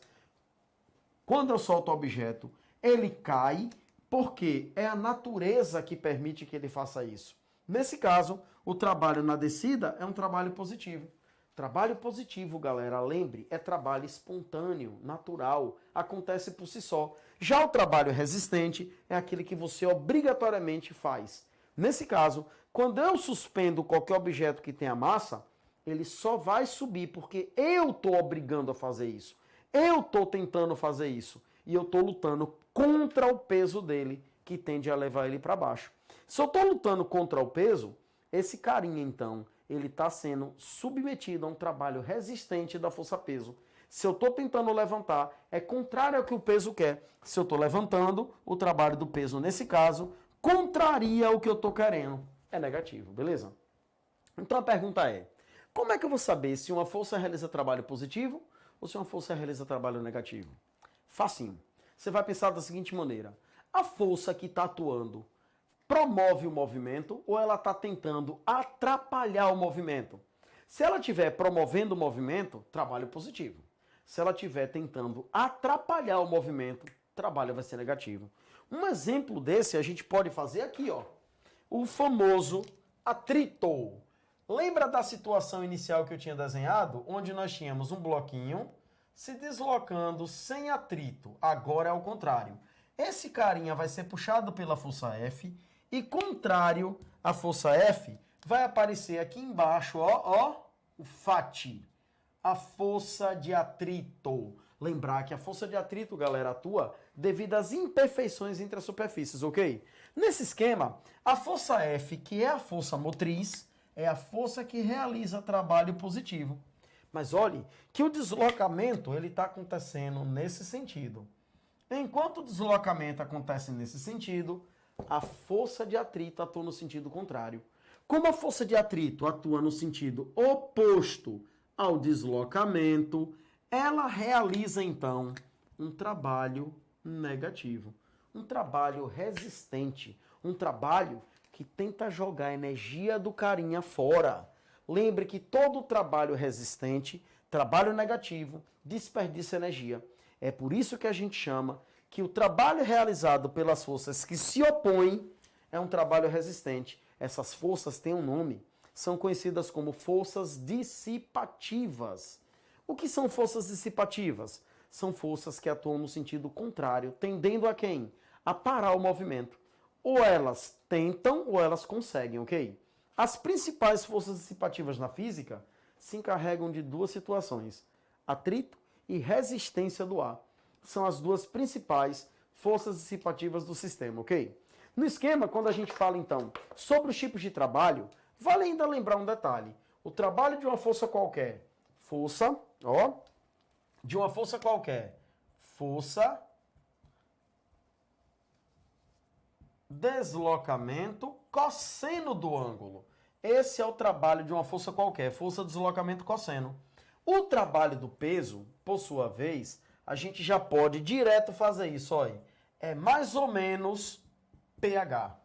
Quando eu solto o objeto, ele cai porque é a natureza que permite que ele faça isso. Nesse caso, o trabalho na descida é um trabalho positivo. Trabalho positivo, galera, lembre, é trabalho espontâneo, natural, acontece por si só. Já o trabalho resistente é aquele que você obrigatoriamente faz. Nesse caso, quando eu suspendo qualquer objeto que tenha massa, ele só vai subir porque eu estou obrigando a fazer isso. Eu estou tentando fazer isso. E eu estou lutando contra o peso dele, que tende a levar ele para baixo. Se eu estou lutando contra o peso, esse carinha, então, ele está sendo submetido a um trabalho resistente da força-peso. Se eu estou tentando levantar, é contrário ao que o peso quer. Se eu estou levantando, o trabalho do peso, nesse caso, contraria o que eu estou querendo. É negativo, beleza? Então a pergunta é, como é que eu vou saber se uma força realiza trabalho positivo ou se uma força realiza trabalho negativo? Facinho. Você vai pensar da seguinte maneira. A força que está atuando promove o movimento ou ela está tentando atrapalhar o movimento? Se ela estiver promovendo o movimento, trabalho positivo. Se ela estiver tentando atrapalhar o movimento, trabalho vai ser negativo. Um exemplo desse a gente pode fazer aqui, ó. O famoso atrito. Lembra da situação inicial que eu tinha desenhado? Onde nós tínhamos um bloquinho se deslocando sem atrito. Agora é o contrário. Esse carinha vai ser puxado pela força F e, contrário à força F, vai aparecer aqui embaixo, ó, o FAT, a força de atrito. Lembrar que a força de atrito, galera, atua devido às imperfeições entre as superfícies, ok? Nesse esquema, a força F, que é a força motriz, é a força que realiza trabalho positivo. Mas olhe que o deslocamento ele está acontecendo nesse sentido. Enquanto o deslocamento acontece nesse sentido, a força de atrito atua no sentido contrário. Como a força de atrito atua no sentido oposto ao deslocamento, ela realiza então um trabalho negativo, um trabalho resistente, um trabalho que tenta jogar a energia do carinha fora. Lembre que todo trabalho resistente, trabalho negativo, desperdiça energia. É por isso que a gente chama que o trabalho realizado pelas forças que se opõem é um trabalho resistente. Essas forças têm um nome, são conhecidas como forças dissipativas. O que são forças dissipativas? São forças que atuam no sentido contrário, tendendo a quem? A parar o movimento. Ou elas tentam ou elas conseguem, ok? As principais forças dissipativas na física se encarregam de duas situações, atrito e resistência do ar. São as duas principais forças dissipativas do sistema, ok? No esquema, quando a gente fala, então, sobre os tipos de trabalho, vale ainda lembrar um detalhe. O trabalho de uma força qualquer, força, ó, de uma força qualquer, força, deslocamento, cosseno do ângulo. Esse é o trabalho de uma força qualquer, força, deslocamento, cosseno. O trabalho do peso, por sua vez, a gente já pode direto fazer isso, olha. É mais ou menos pH.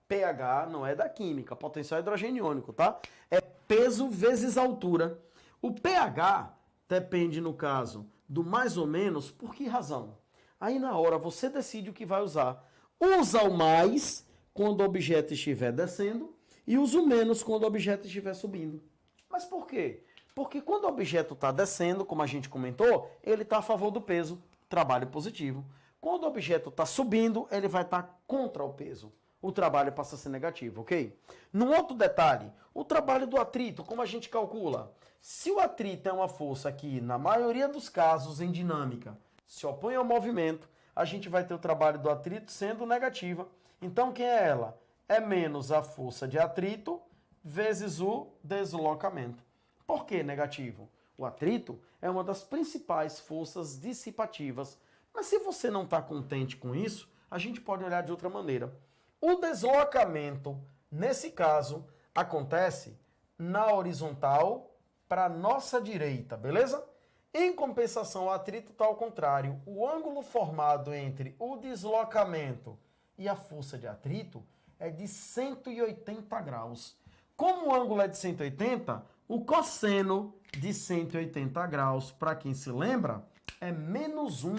pH não é da química, potencial hidrogeniônico, tá? É peso vezes altura. O pH depende, no caso, do mais ou menos, por que razão? Aí na hora você decide o que vai usar. Usa o mais quando o objeto estiver descendo e usa o menos quando o objeto estiver subindo. Mas por quê? Porque quando o objeto está descendo, como a gente comentou, ele está a favor do peso, trabalho positivo. Quando o objeto está subindo, ele vai estar contra o peso. O trabalho passa a ser negativo, ok? Num outro detalhe, o trabalho do atrito, como a gente calcula? Se o atrito é uma força que, na maioria dos casos, em dinâmica, se opõe ao movimento, a gente vai ter o trabalho do atrito sendo negativa. Então, quem é ela? É menos a força de atrito vezes o deslocamento. Por que negativo? O atrito é uma das principais forças dissipativas. Mas se você não está contente com isso, a gente pode olhar de outra maneira. O deslocamento, nesse caso, acontece na horizontal para a nossa direita, beleza? Em compensação, o atrito está ao contrário. O ângulo formado entre o deslocamento e a força de atrito é de 180 graus. Como o ângulo é de 180, o cosseno de 180 graus, para quem se lembra, é menos 1.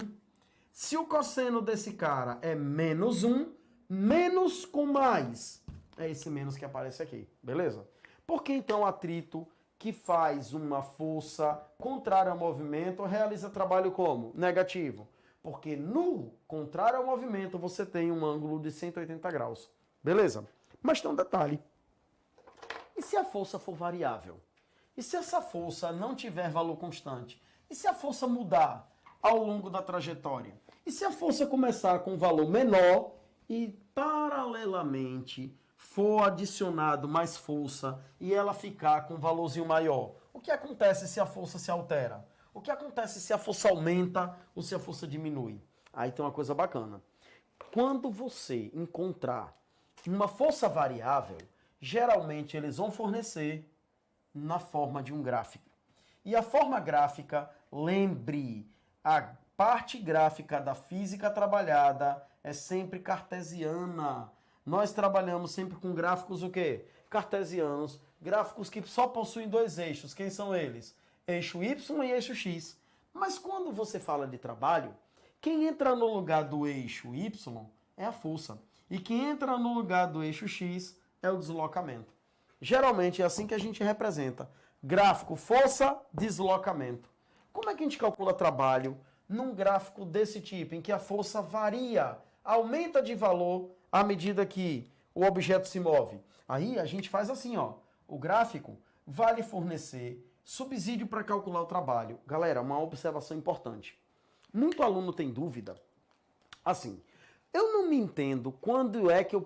Se o cosseno desse cara é menos 1, menos com mais, é esse menos que aparece aqui, beleza? Por que então o atrito que faz uma força contrária ao movimento realiza trabalho como? Negativo. Porque no contrário ao movimento você tem um ângulo de 180 graus, beleza? Mas tem um detalhe. E se a força for variável? E se essa força não tiver valor constante? E se a força mudar ao longo da trajetória? E se a força começar com um valor menor e, paralelamente, for adicionado mais força e ela ficar com um valorzinho maior? O que acontece se a força se altera? O que acontece se a força aumenta ou se a força diminui? Aí tem uma coisa bacana. Quando você encontrar uma força variável, geralmente eles vão fornecer na forma de um gráfico. E a forma gráfica, lembre, a parte gráfica da física trabalhada é sempre cartesiana. Nós trabalhamos sempre com gráficos o quê? Cartesianos, gráficos que só possuem dois eixos. Quem são eles? Eixo Y e eixo X. Mas quando você fala de trabalho, quem entra no lugar do eixo Y é a força. E quem entra no lugar do eixo X é o deslocamento. Geralmente é assim que a gente representa. Gráfico força, deslocamento. Como é que a gente calcula trabalho num gráfico desse tipo, em que a força varia, aumenta de valor à medida que o objeto se move? Aí a gente faz assim, ó. O gráfico vai lhe fornecer subsídio para calcular o trabalho. Galera, uma observação importante. Muito aluno tem dúvida. Assim, eu não me entendo quando é que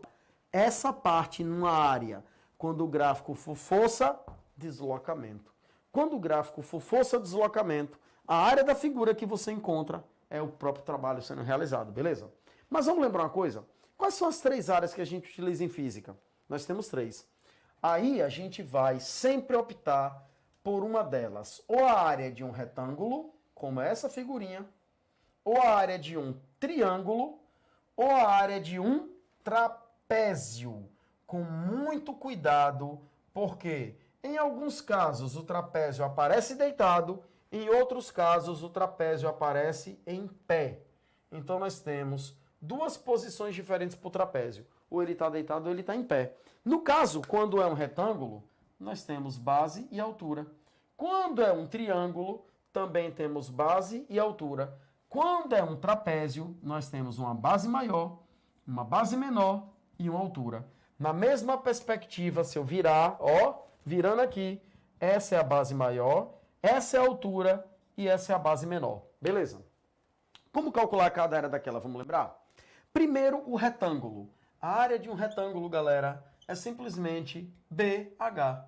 essa parte numa área, quando o gráfico for força, deslocamento. Quando o gráfico for força, deslocamento, a área da figura que você encontra é o próprio trabalho sendo realizado, beleza? Mas vamos lembrar uma coisa? Quais são as três áreas que a gente utiliza em física? Nós temos três. Aí a gente vai sempre optar por uma delas. Ou a área de um retângulo, como essa figurinha, ou a área de um triângulo, ou a área de um trapézio. Com muito cuidado, porque em alguns casos o trapézio aparece deitado, em outros casos o trapézio aparece em pé. Então nós temos duas posições diferentes para o trapézio. Ou ele está deitado ou ele está em pé. No caso, quando é um retângulo, nós temos base e altura. Quando é um triângulo, também temos base e altura. Quando é um trapézio, nós temos uma base maior, uma base menor e uma altura. Na mesma perspectiva, se eu virar, ó, virando aqui, essa é a base maior, essa é a altura e essa é a base menor. Beleza? Como calcular cada área daquela? Vamos lembrar? Primeiro, o retângulo. A área de um retângulo, galera, é simplesmente BH.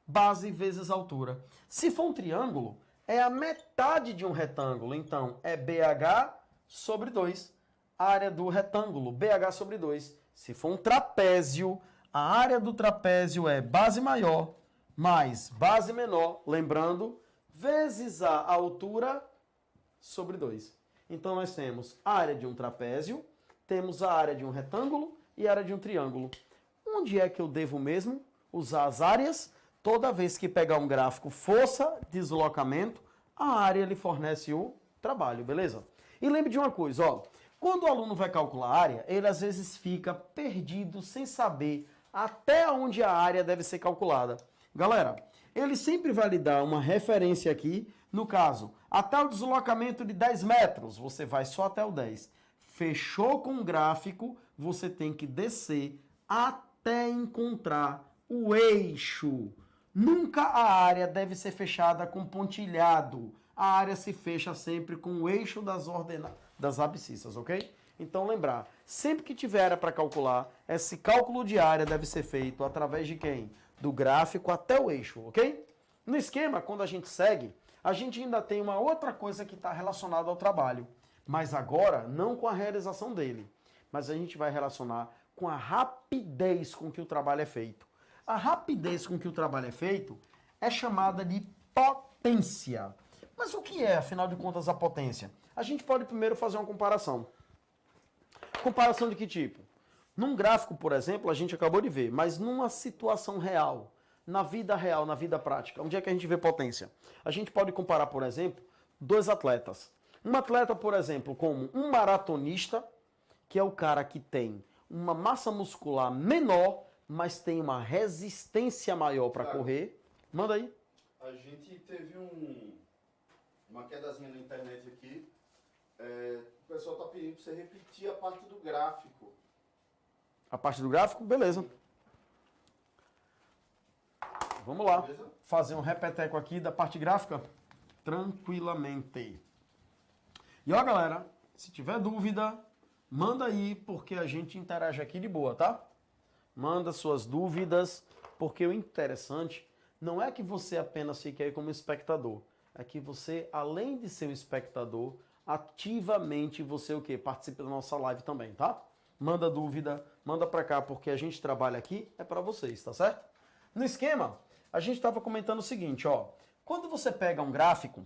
Base vezes altura. Se for um triângulo, é a metade de um retângulo. Então, é BH sobre 2. A área do retângulo, BH sobre 2. Se for um trapézio, a área do trapézio é base maior mais base menor, lembrando, vezes a altura sobre 2. Então, nós temos a área de um trapézio, temos a área de um retângulo e a área de um triângulo. Onde é que eu devo mesmo usar as áreas? Toda vez que pegar um gráfico força, deslocamento, a área lhe fornece o trabalho, beleza? E lembre de uma coisa, ó. Quando o aluno vai calcular a área, ele às vezes fica perdido sem saber até onde a área deve ser calculada. Galera, ele sempre vai lhe dar uma referência aqui. No caso, até o deslocamento de 10 metros, você vai só até o 10. Fechou com o gráfico, você tem que descer até encontrar o eixo. Nunca a área deve ser fechada com pontilhado. A área se fecha sempre com o eixo das abscissas, ok? Então lembrar, sempre que tiver área para calcular, esse cálculo de área deve ser feito através de quem? Do gráfico até o eixo, ok? No esquema, quando a gente segue, a gente ainda tem uma outra coisa que está relacionada ao trabalho. Mas agora, não com a realização dele, mas a gente vai relacionar com a rapidez com que o trabalho é feito. A rapidez com que o trabalho é feito é chamada de potência. Mas o que é, afinal de contas, a potência? A gente pode primeiro fazer uma comparação. Comparação de que tipo? Num gráfico, por exemplo, a gente acabou de ver, mas numa situação real, na vida prática, onde é que a gente vê potência? A gente pode comparar, por exemplo, dois atletas. Um atleta, por exemplo, como um maratonista, que é o cara que tem uma massa muscular menor, mas tem uma resistência maior para correr. Manda aí. A gente teve uma quedazinha na internet aqui. O pessoal está pedindo para você repetir a parte do gráfico. A parte do gráfico? Beleza. Vamos lá. Beleza? Fazer um repeteco aqui da parte gráfica tranquilamente. E ó, galera, se tiver dúvida, manda aí, porque a gente interage aqui de boa, tá? Manda suas dúvidas, porque o interessante não é que você apenas fique aí como espectador, é que você, além de ser um espectador, ativamente você o quê? Participe da nossa live também, tá? Manda dúvida, manda pra cá, porque a gente trabalha aqui, é pra vocês, tá certo? No esquema, a gente estava comentando o seguinte, ó. Quando você pega um gráfico,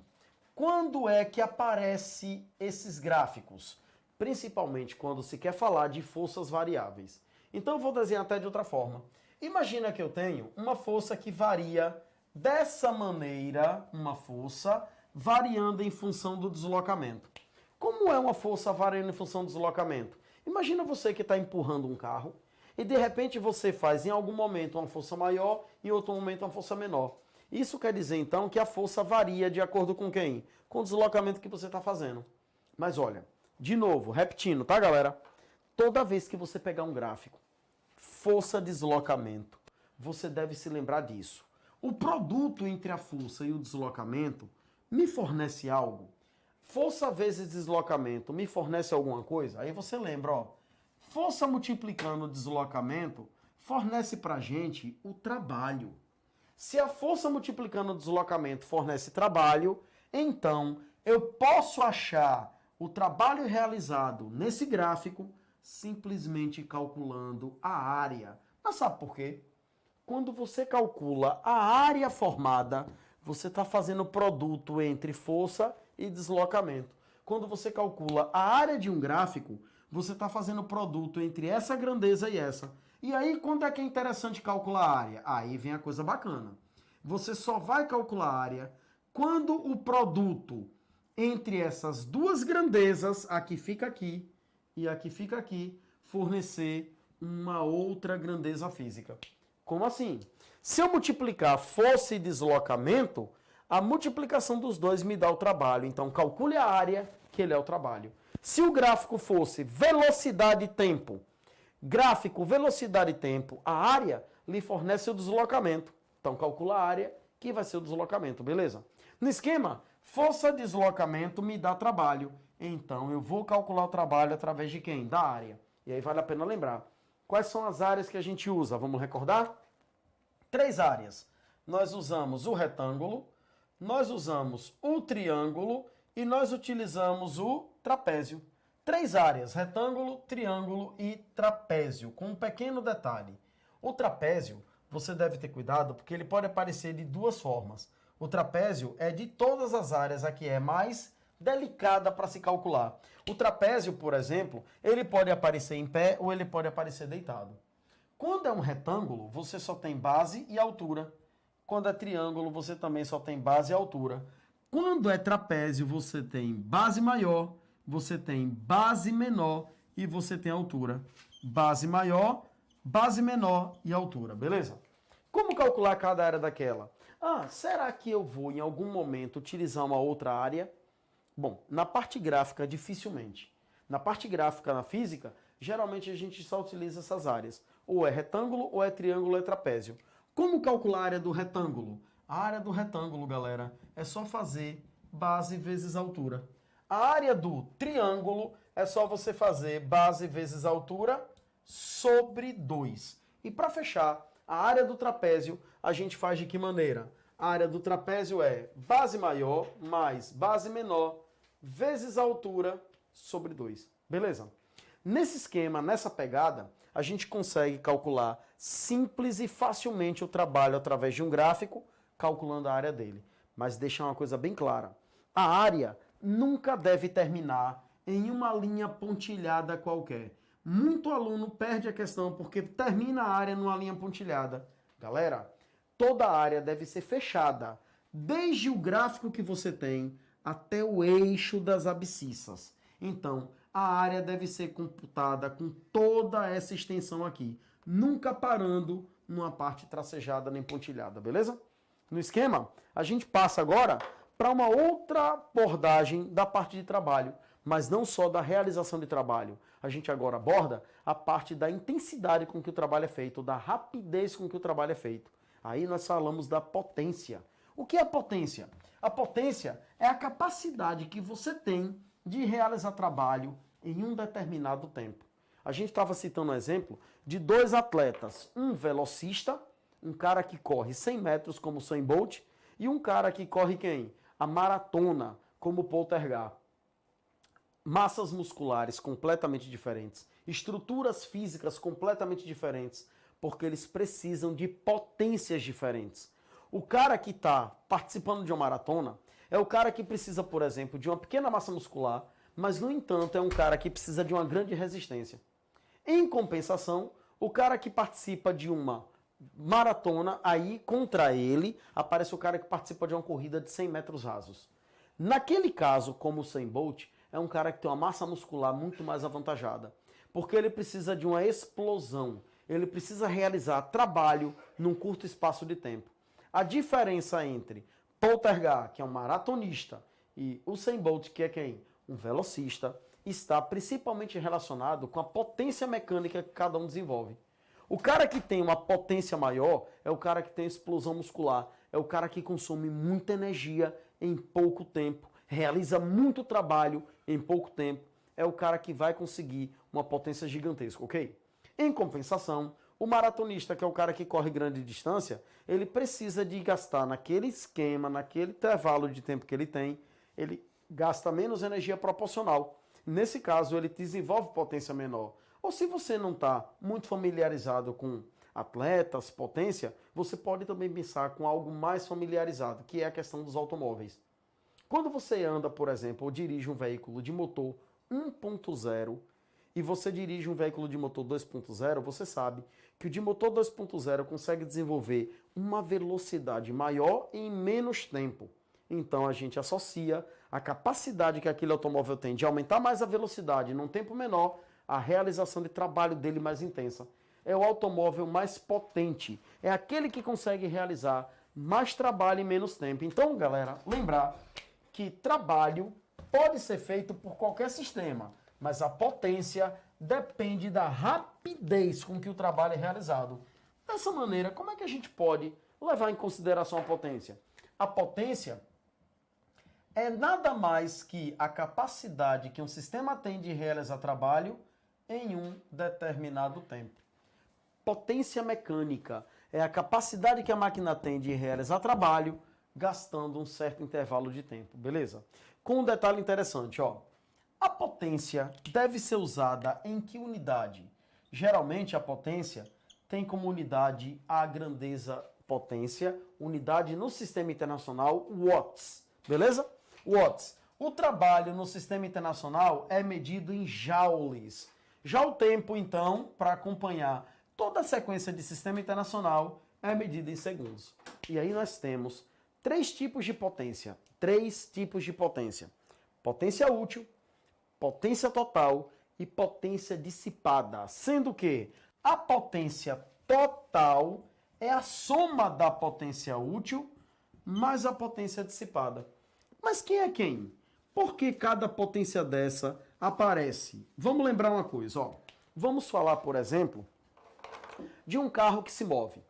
quando é que aparece esses gráficos? Principalmente quando se quer falar de forças variáveis. Então eu vou desenhar até de outra forma. Imagina que eu tenho uma força que varia dessa maneira, uma força variando em função do deslocamento. Como é uma força variando em função do deslocamento? Imagina você que está empurrando um carro e de repente você faz em algum momento uma força maior e em outro momento uma força menor. Isso quer dizer então que a força varia de acordo com quem? Com o deslocamento que você está fazendo. Mas olha, de novo, repetindo, tá galera? Toda vez que você pegar um gráfico, força-deslocamento, você deve se lembrar disso. O produto entre a força e o deslocamento me fornece algo? Força vezes deslocamento me fornece alguma coisa? Aí você lembra, ó. Força multiplicando o deslocamento fornece pra gente o trabalho. Se a força multiplicando o deslocamento fornece trabalho, então eu posso achar o trabalho realizado nesse gráfico simplesmente calculando a área. Mas sabe por quê? Quando você calcula a área formada, você está fazendo produto entre força e deslocamento. Quando você calcula a área de um gráfico, você está fazendo produto entre essa grandeza e essa. E aí, quando é que é interessante calcular a área? Aí vem a coisa bacana. Você só vai calcular a área quando o produto entre essas duas grandezas, aqui fica aqui e aqui fica aqui, fornecer uma outra grandeza física. Como assim? Se eu multiplicar força e deslocamento, a multiplicação dos dois me dá o trabalho. Então, calcule a área, que ele é o trabalho. Se o gráfico fosse velocidade e tempo, gráfico, velocidade e tempo, a área lhe fornece o deslocamento. Então, calcula a área, que vai ser o deslocamento, beleza? No esquema, força-deslocamento me dá trabalho. Então, eu vou calcular o trabalho através de quem? Da área. E aí vale a pena lembrar. Quais são as áreas que a gente usa? Vamos recordar? 3 áreas. Nós usamos o retângulo, nós usamos o triângulo e nós utilizamos o trapézio. 3 áreas, retângulo, triângulo e trapézio, com um pequeno detalhe. O trapézio, você deve ter cuidado, porque ele pode aparecer de duas formas. O trapézio é de todas as áreas a que é mais delicada para se calcular. O trapézio, por exemplo, ele pode aparecer em pé ou ele pode aparecer deitado. Quando é um retângulo, você só tem base e altura. Quando é triângulo, você também só tem base e altura. Quando é trapézio, você tem base maior, você tem base menor e você tem altura. Base maior, base menor e altura, beleza? Como calcular cada área daquela? Ah, será que eu vou em algum momento utilizar uma outra área? Bom, na parte gráfica, dificilmente. Na parte gráfica, na física, geralmente a gente só utiliza essas áreas. Ou é retângulo, ou é triângulo, ou é trapézio. Como calcular a área do retângulo? A área do retângulo, galera, é só fazer base vezes altura. A área do triângulo é só você fazer base vezes altura sobre 2. E para fechar, a área do trapézio a gente faz de que maneira? A área do trapézio é base maior mais base menor vezes a altura sobre 2. Beleza? Nesse esquema, nessa pegada, a gente consegue calcular simples e facilmente o trabalho através de um gráfico, calculando a área dele. Mas deixa uma coisa bem clara. A área nunca deve terminar em uma linha pontilhada qualquer. Muito aluno perde a questão porque termina a área numa linha pontilhada. Galera, toda a área deve ser fechada, desde o gráfico que você tem até o eixo das abscissas. Então, a área deve ser computada com toda essa extensão aqui, nunca parando numa parte tracejada nem pontilhada, beleza? No esquema, a gente passa agora para uma outra abordagem da parte de trabalho, mas não só da realização de trabalho. A gente agora aborda a parte da intensidade com que o trabalho é feito, da rapidez com que o trabalho é feito. Aí nós falamos da potência. O que é potência? A potência é a capacidade que você tem de realizar trabalho em um determinado tempo. A gente estava citando um exemplo de 2 atletas, um velocista, um cara que corre 100 metros como o Usain Bolt, e um cara que corre quem? A maratona, como o Poltergar. Massas musculares completamente diferentes, estruturas físicas completamente diferentes, porque eles precisam de potências diferentes. O cara que está participando de uma maratona é o cara que precisa, por exemplo, de uma pequena massa muscular, mas, no entanto, é um cara que precisa de uma grande resistência. Em compensação, o cara que participa de uma maratona, aí contra ele aparece o cara que participa de uma corrida de 100 metros rasos. Naquele caso, como o Usain Bolt, é um cara que tem uma massa muscular muito mais avantajada, porque ele precisa de uma explosão, ele precisa realizar trabalho num curto espaço de tempo. A diferença entre Poltergar, que é um maratonista, e Usain Bolt, que é quem? Um velocista, está principalmente relacionado com a potência mecânica que cada um desenvolve. O cara que tem uma potência maior é o cara que tem explosão muscular, é o cara que consome muita energia em pouco tempo, realiza muito trabalho em pouco tempo, é o cara que vai conseguir uma potência gigantesca, ok? Em compensação, o maratonista, que é o cara que corre grande distância, ele precisa de gastar naquele esquema, naquele intervalo de tempo que ele tem, ele gasta menos energia proporcional. Nesse caso, ele desenvolve potência menor. Ou se você não está muito familiarizado com atletas, potência, você pode também pensar com algo mais familiarizado, que é a questão dos automóveis. Quando você anda, por exemplo, ou dirige um veículo de motor 1.0 e você dirige um veículo de motor 2.0, você sabe que o de motor 2.0 consegue desenvolver uma velocidade maior em menos tempo. Então a gente associa a capacidade que aquele automóvel tem de aumentar mais a velocidade num tempo menor à realização de trabalho dele mais intensa. É o automóvel mais potente, é aquele que consegue realizar mais trabalho em menos tempo. Então, galera, lembrar que trabalho pode ser feito por qualquer sistema, mas a potência depende da rapidez com que o trabalho é realizado. Dessa maneira, como é que a gente pode levar em consideração a potência? A potência é nada mais que a capacidade que um sistema tem de realizar trabalho em um determinado tempo. Potência mecânica é a capacidade que a máquina tem de realizar trabalho gastando um certo intervalo de tempo, beleza? Com um detalhe interessante, ó. A potência deve ser usada em que unidade? Geralmente a potência tem como unidade a grandeza potência, unidade no sistema internacional watts, beleza? Watts. O trabalho no sistema internacional é medido em joules. Já o tempo, então, para acompanhar toda a sequência de sistema internacional é medido em segundos. E aí nós temos 3 tipos de potência. 3 tipos de potência. Potência útil, potência total e potência dissipada. Sendo que a potência total é a soma da potência útil mais a potência dissipada. Mas quem é quem? Por que cada potência dessa aparece? Vamos lembrar uma coisa, ó. Vamos falar, por exemplo, de um carro que se move.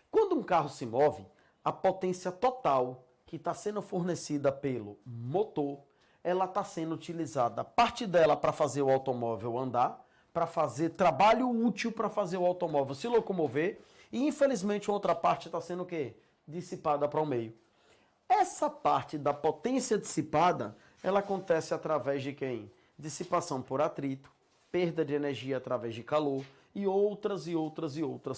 Quando um carro se move, a potência total que está sendo fornecida pelo motor, ela está sendo utilizada, parte dela para fazer o automóvel andar, para fazer trabalho útil para fazer o automóvel se locomover, e infelizmente outra parte está sendo o quê? Dissipada para o meio. Essa parte da potência dissipada, ela acontece através de quem? Dissipação por atrito, perda de energia através de calor e outras,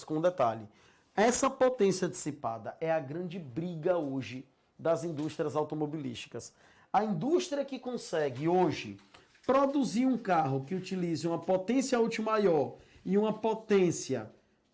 com detalhe. Essa potência dissipada é a grande briga hoje das indústrias automobilísticas. A indústria que consegue hoje produzir um carro que utilize uma potência útil maior e uma potência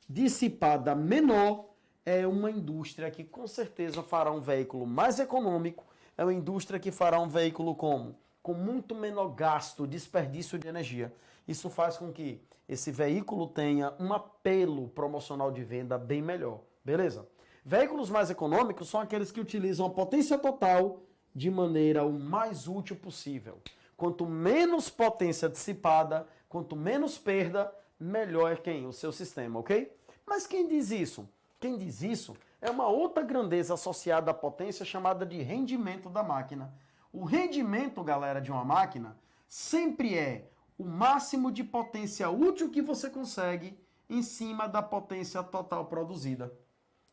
dissipada menor é uma indústria que com certeza fará um veículo mais econômico, é uma indústria que fará um veículo como? Com muito menor gasto, desperdício de energia. Isso faz com que esse veículo tenha um apelo promocional de venda bem melhor, beleza? Veículos mais econômicos são aqueles que utilizam a potência total de maneira o mais útil possível. Quanto menos potência dissipada, quanto menos perda, melhor é quem? O seu sistema, ok? Mas quem diz isso? Quem diz isso é uma outra grandeza associada à potência chamada de rendimento da máquina. O rendimento, galera, de uma máquina sempre é o máximo de potência útil que você consegue em cima da potência total produzida.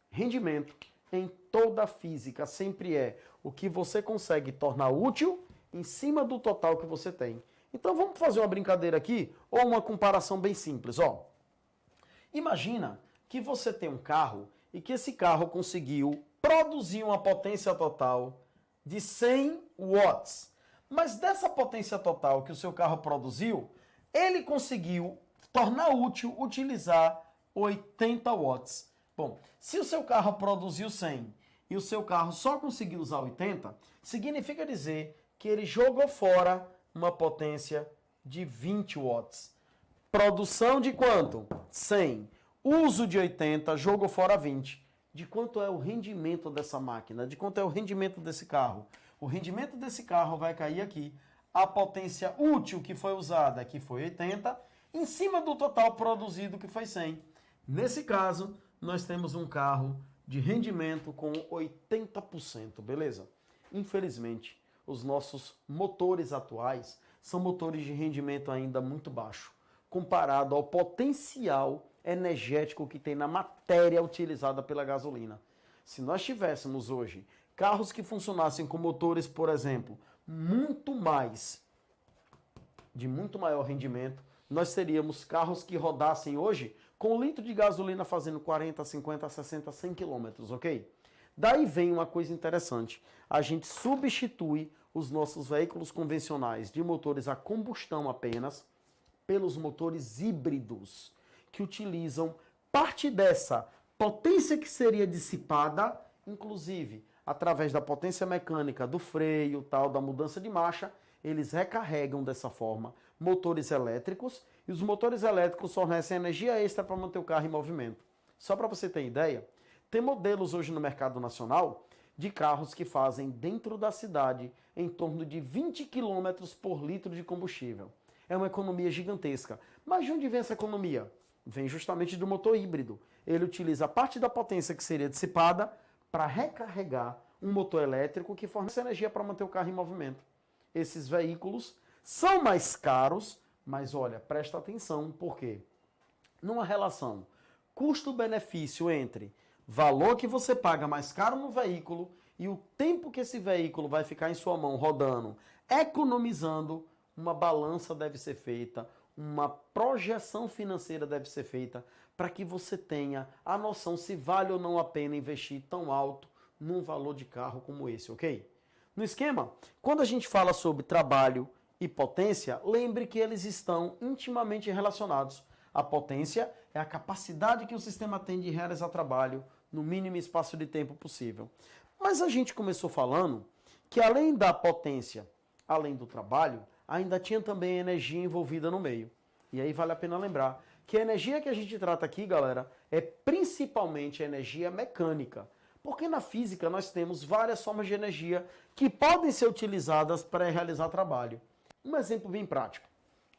Rendimento em toda a física sempre é o que você consegue tornar útil em cima do total que você tem. Então vamos fazer uma brincadeira aqui ou uma comparação bem simples, ó. Imagina que você tem um carro e que esse carro conseguiu produzir uma potência total de 100 watts. Mas dessa potência total que o seu carro produziu, ele conseguiu tornar útil utilizar 80 watts. Bom, se o seu carro produziu 100 e o seu carro só conseguiu usar 80, significa dizer que ele jogou fora uma potência de 20 watts. Produção de quanto? 100. Uso de 80, jogou fora 20. De quanto é o rendimento dessa máquina? De quanto é o rendimento desse carro? O rendimento desse carro vai cair aqui. A potência útil que foi usada, que foi 80, em cima do total produzido, que foi 100. Nesse caso, nós temos um carro de rendimento com 80%, beleza? Infelizmente, os nossos motores atuais são motores de rendimento ainda muito baixo, comparado ao potencial energético que tem na matéria utilizada pela gasolina. Se nós tivéssemos hoje carros que funcionassem com motores, por exemplo, de muito maior rendimento, nós teríamos carros que rodassem hoje com 1 litro de gasolina fazendo 40, 50, 60, 100 quilômetros, ok? Daí vem uma coisa interessante. A gente substitui os nossos veículos convencionais de motores a combustão apenas pelos motores híbridos, que utilizam parte dessa potência que seria dissipada, inclusive através da potência mecânica do freio, tal, da mudança de marcha, eles recarregam dessa forma motores elétricos e os motores elétricos fornecem energia extra para manter o carro em movimento. Só para você ter ideia, tem modelos hoje no mercado nacional de carros que fazem dentro da cidade em torno de 20 km por litro de combustível. É uma economia gigantesca. Mas de onde vem essa economia? Vem justamente do motor híbrido. Ele utiliza parte da potência que seria dissipada para recarregar um motor elétrico que fornece energia para manter o carro em movimento. Esses veículos são mais caros, mas olha, presta atenção, por quê? Numa relação custo-benefício entre valor que você paga mais caro no veículo e o tempo que esse veículo vai ficar em sua mão rodando, economizando, uma balança deve ser feita, uma projeção financeira deve ser feita para que você tenha a noção se vale ou não a pena investir tão alto num valor de carro como esse, ok? No esquema, quando a gente fala sobre trabalho e potência, lembre que eles estão intimamente relacionados. A potência é a capacidade que o sistema tem de realizar trabalho no mínimo espaço de tempo possível. Mas a gente começou falando que além da potência, além do trabalho, ainda tinha também energia envolvida no meio. E aí vale a pena lembrar que a energia que a gente trata aqui, galera, é principalmente a energia mecânica. Porque na física nós temos várias formas de energia que podem ser utilizadas para realizar trabalho. Um exemplo bem prático.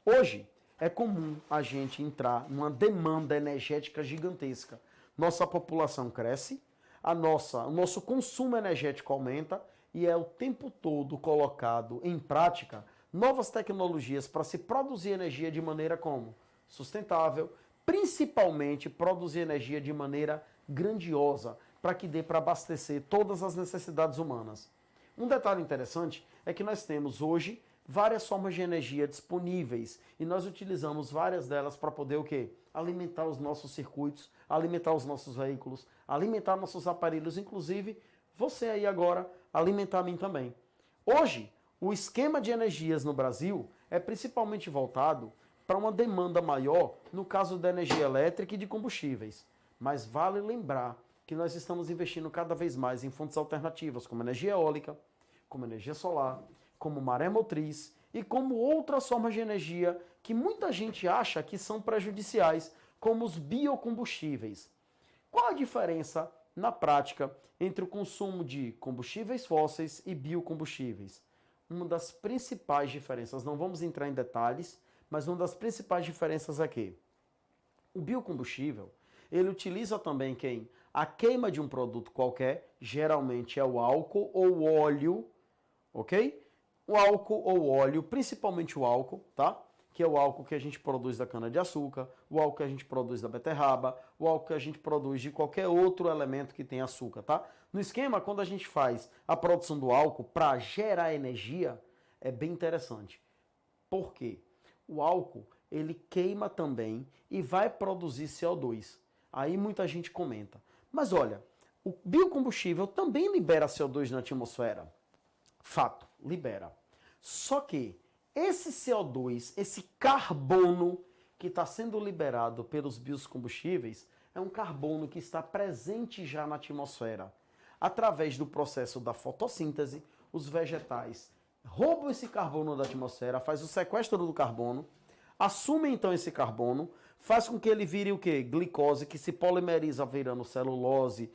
Hoje é comum a gente entrar numa demanda energética gigantesca. Nossa população cresce, o nosso consumo energético aumenta e é o tempo todo colocado em prática novas tecnologias para se produzir energia de maneira como? Sustentável, principalmente produzir energia de maneira grandiosa, para que dê para abastecer todas as necessidades humanas. Um detalhe interessante é que nós temos hoje várias formas de energia disponíveis e nós utilizamos várias delas para poder o quê? Alimentar os nossos circuitos, alimentar os nossos veículos, alimentar nossos aparelhos, inclusive você aí agora alimentar a mim também. Hoje, o esquema de energias no Brasil é principalmente voltado para uma demanda maior no caso da energia elétrica e de combustíveis. Mas vale lembrar que nós estamos investindo cada vez mais em fontes alternativas, como energia eólica, como energia solar, como maré motriz e como outras formas de energia que muita gente acha que são prejudiciais, como os biocombustíveis. Qual a diferença, na prática, entre o consumo de combustíveis fósseis e biocombustíveis? Uma das principais diferenças, não vamos entrar em detalhes, mas uma das principais diferenças é que o biocombustível, ele utiliza também quem? A queima de um produto qualquer, geralmente é o álcool ou o óleo, ok? O álcool ou óleo, principalmente o álcool, tá? Que é o álcool que a gente produz da cana-de-açúcar, o álcool que a gente produz da beterraba, o álcool que a gente produz de qualquer outro elemento que tem açúcar, tá? No esquema, quando a gente faz a produção do álcool para gerar energia, é bem interessante. Por quê? O álcool, ele queima também e vai produzir CO2. Aí muita gente comenta. Mas olha, o biocombustível também libera CO2 na atmosfera. Fato, libera. Só que esse CO2, esse carbono que está sendo liberado pelos biocombustíveis, é um carbono que está presente já na atmosfera. Através do processo da fotossíntese, os vegetais roubam esse carbono da atmosfera, faz o sequestro do carbono, assumem então esse carbono, faz com que ele vire o quê? Glicose, que se polimeriza virando celulose,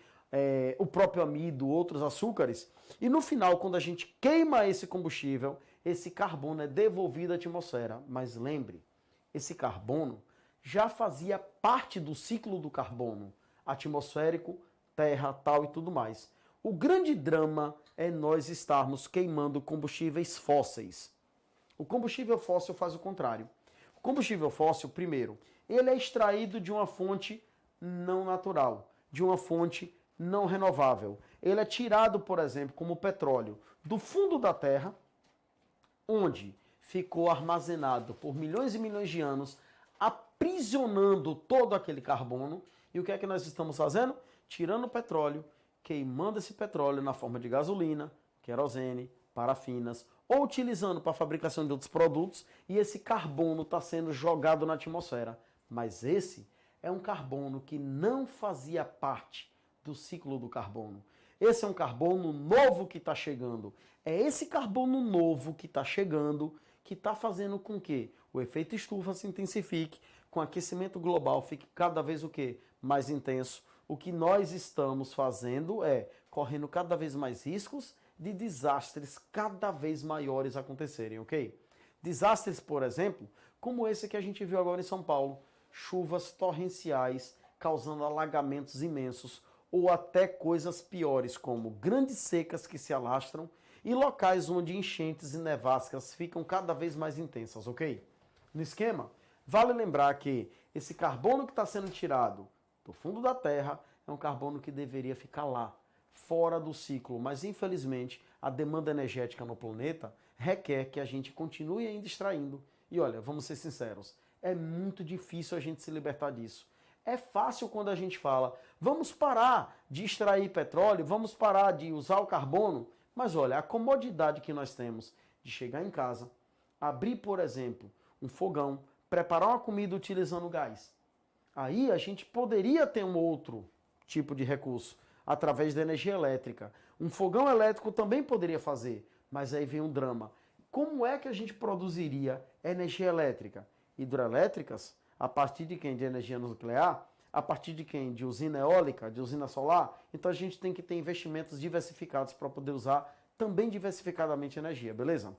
o próprio amido, outros açúcares. E no final, quando a gente queima esse combustível, esse carbono é devolvido à atmosfera. Mas lembre, esse carbono já fazia parte do ciclo do carbono, atmosférico, terra, tal e tudo mais. O grande drama é nós estarmos queimando combustíveis fósseis. O combustível fóssil faz o contrário. O combustível fóssil, primeiro, ele é extraído de uma fonte não natural, de uma fonte não renovável. Ele é tirado, por exemplo, como o petróleo, do fundo da terra, onde ficou armazenado por milhões e milhões de anos, aprisionando todo aquele carbono. E o que é que nós estamos fazendo? Tirando o petróleo, queimando esse petróleo na forma de gasolina, querosene, parafinas, ou utilizando para a fabricação de outros produtos, e esse carbono está sendo jogado na atmosfera. Mas esse é um carbono que não fazia parte do ciclo do carbono. Esse é um carbono novo que está chegando. É esse carbono novo que está chegando que está fazendo com que o efeito estufa se intensifique, com o aquecimento global fique cada vez o quê? Mais intenso. O que nós estamos fazendo é correndo cada vez mais riscos de desastres cada vez maiores acontecerem, ok? Desastres, por exemplo, como esse que a gente viu agora em São Paulo. Chuvas torrenciais causando alagamentos imensos, ou até coisas piores, como grandes secas que se alastram e locais onde enchentes e nevascas ficam cada vez mais intensas, ok? No esquema, vale lembrar que esse carbono que está sendo tirado do fundo da Terra é um carbono que deveria ficar lá, fora do ciclo, mas infelizmente a demanda energética no planeta requer que a gente continue ainda extraindo. E olha, vamos ser sinceros, é muito difícil a gente se libertar disso. É fácil quando a gente fala, vamos parar de extrair petróleo, vamos parar de usar o carbono, mas olha, a comodidade que nós temos de chegar em casa, abrir, por exemplo, um fogão, preparar uma comida utilizando gás. Aí a gente poderia ter um outro tipo de recurso, através da energia elétrica. Um fogão elétrico também poderia fazer, mas aí vem um drama. Como é que a gente produziria energia elétrica? Hidroelétricas, a partir de quem? De energia nuclear? A partir de quem? De usina eólica, de usina solar? Então a gente tem que ter investimentos diversificados para poder usar também diversificadamente energia, beleza?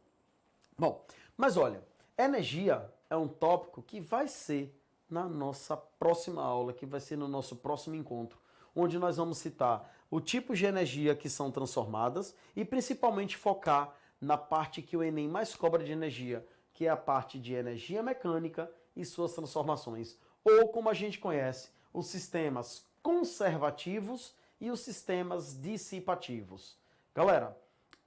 Bom, mas olha, energia é um tópico que vai ser na nossa próxima aula, que vai ser no nosso próximo encontro, onde nós vamos citar o tipo de energia que são transformadas e principalmente focar na parte que o Enem mais cobra de energia, que é a parte de energia mecânica e suas transformações, ou como a gente conhece, os sistemas conservativos e os sistemas dissipativos. Galera,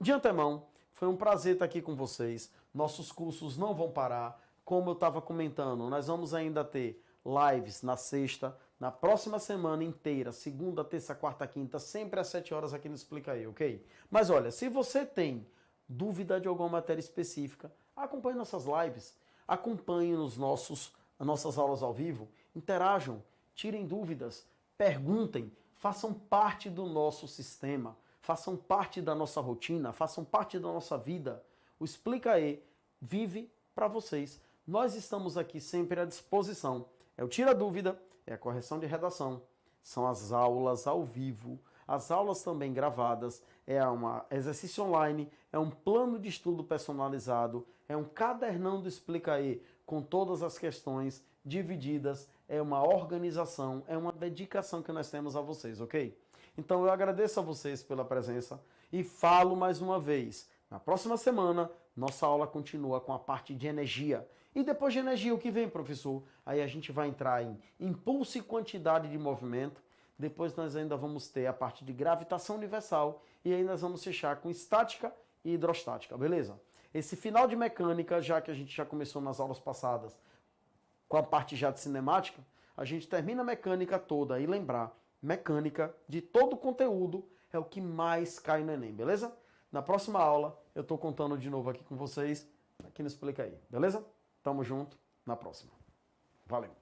de antemão, foi um prazer estar aqui com vocês. Nossos cursos não vão parar. Como eu estava comentando, nós vamos ainda ter lives na sexta, na próxima semana inteira, segunda, terça, quarta, quinta, sempre às 7 horas aqui no Explica Aí, ok? Mas olha, se você tem dúvida de alguma matéria específica, acompanhe nossas lives, acompanhe as nossas aulas ao vivo, interajam, tirem dúvidas, perguntem, façam parte do nosso sistema, façam parte da nossa rotina, façam parte da nossa vida. O Explica Aí vive para vocês. Nós estamos aqui sempre à disposição. É o Tira Dúvida, é a correção de redação, são as aulas ao vivo, as aulas também gravadas, é um exercício online, é um plano de estudo personalizado, é um cadernão do Explica Aí com todas as questões divididas, é uma organização, é uma dedicação que nós temos a vocês, ok? Então eu agradeço a vocês pela presença e falo mais uma vez, na próxima semana nossa aula continua com a parte de energia. E depois de energia, o que vem, professor? Aí a gente vai entrar em impulso e quantidade de movimento. Depois nós ainda vamos ter a parte de gravitação universal. E aí nós vamos fechar com estática e hidrostática, beleza? Esse final de mecânica, já que a gente já começou nas aulas passadas com a parte já de cinemática, a gente termina a mecânica toda. E lembrar, mecânica de todo o conteúdo é o que mais cai no Enem, beleza? Na próxima aula, eu estou contando de novo aqui com vocês, aqui no Explica Aí, beleza? Tamo junto, na próxima. Valeu!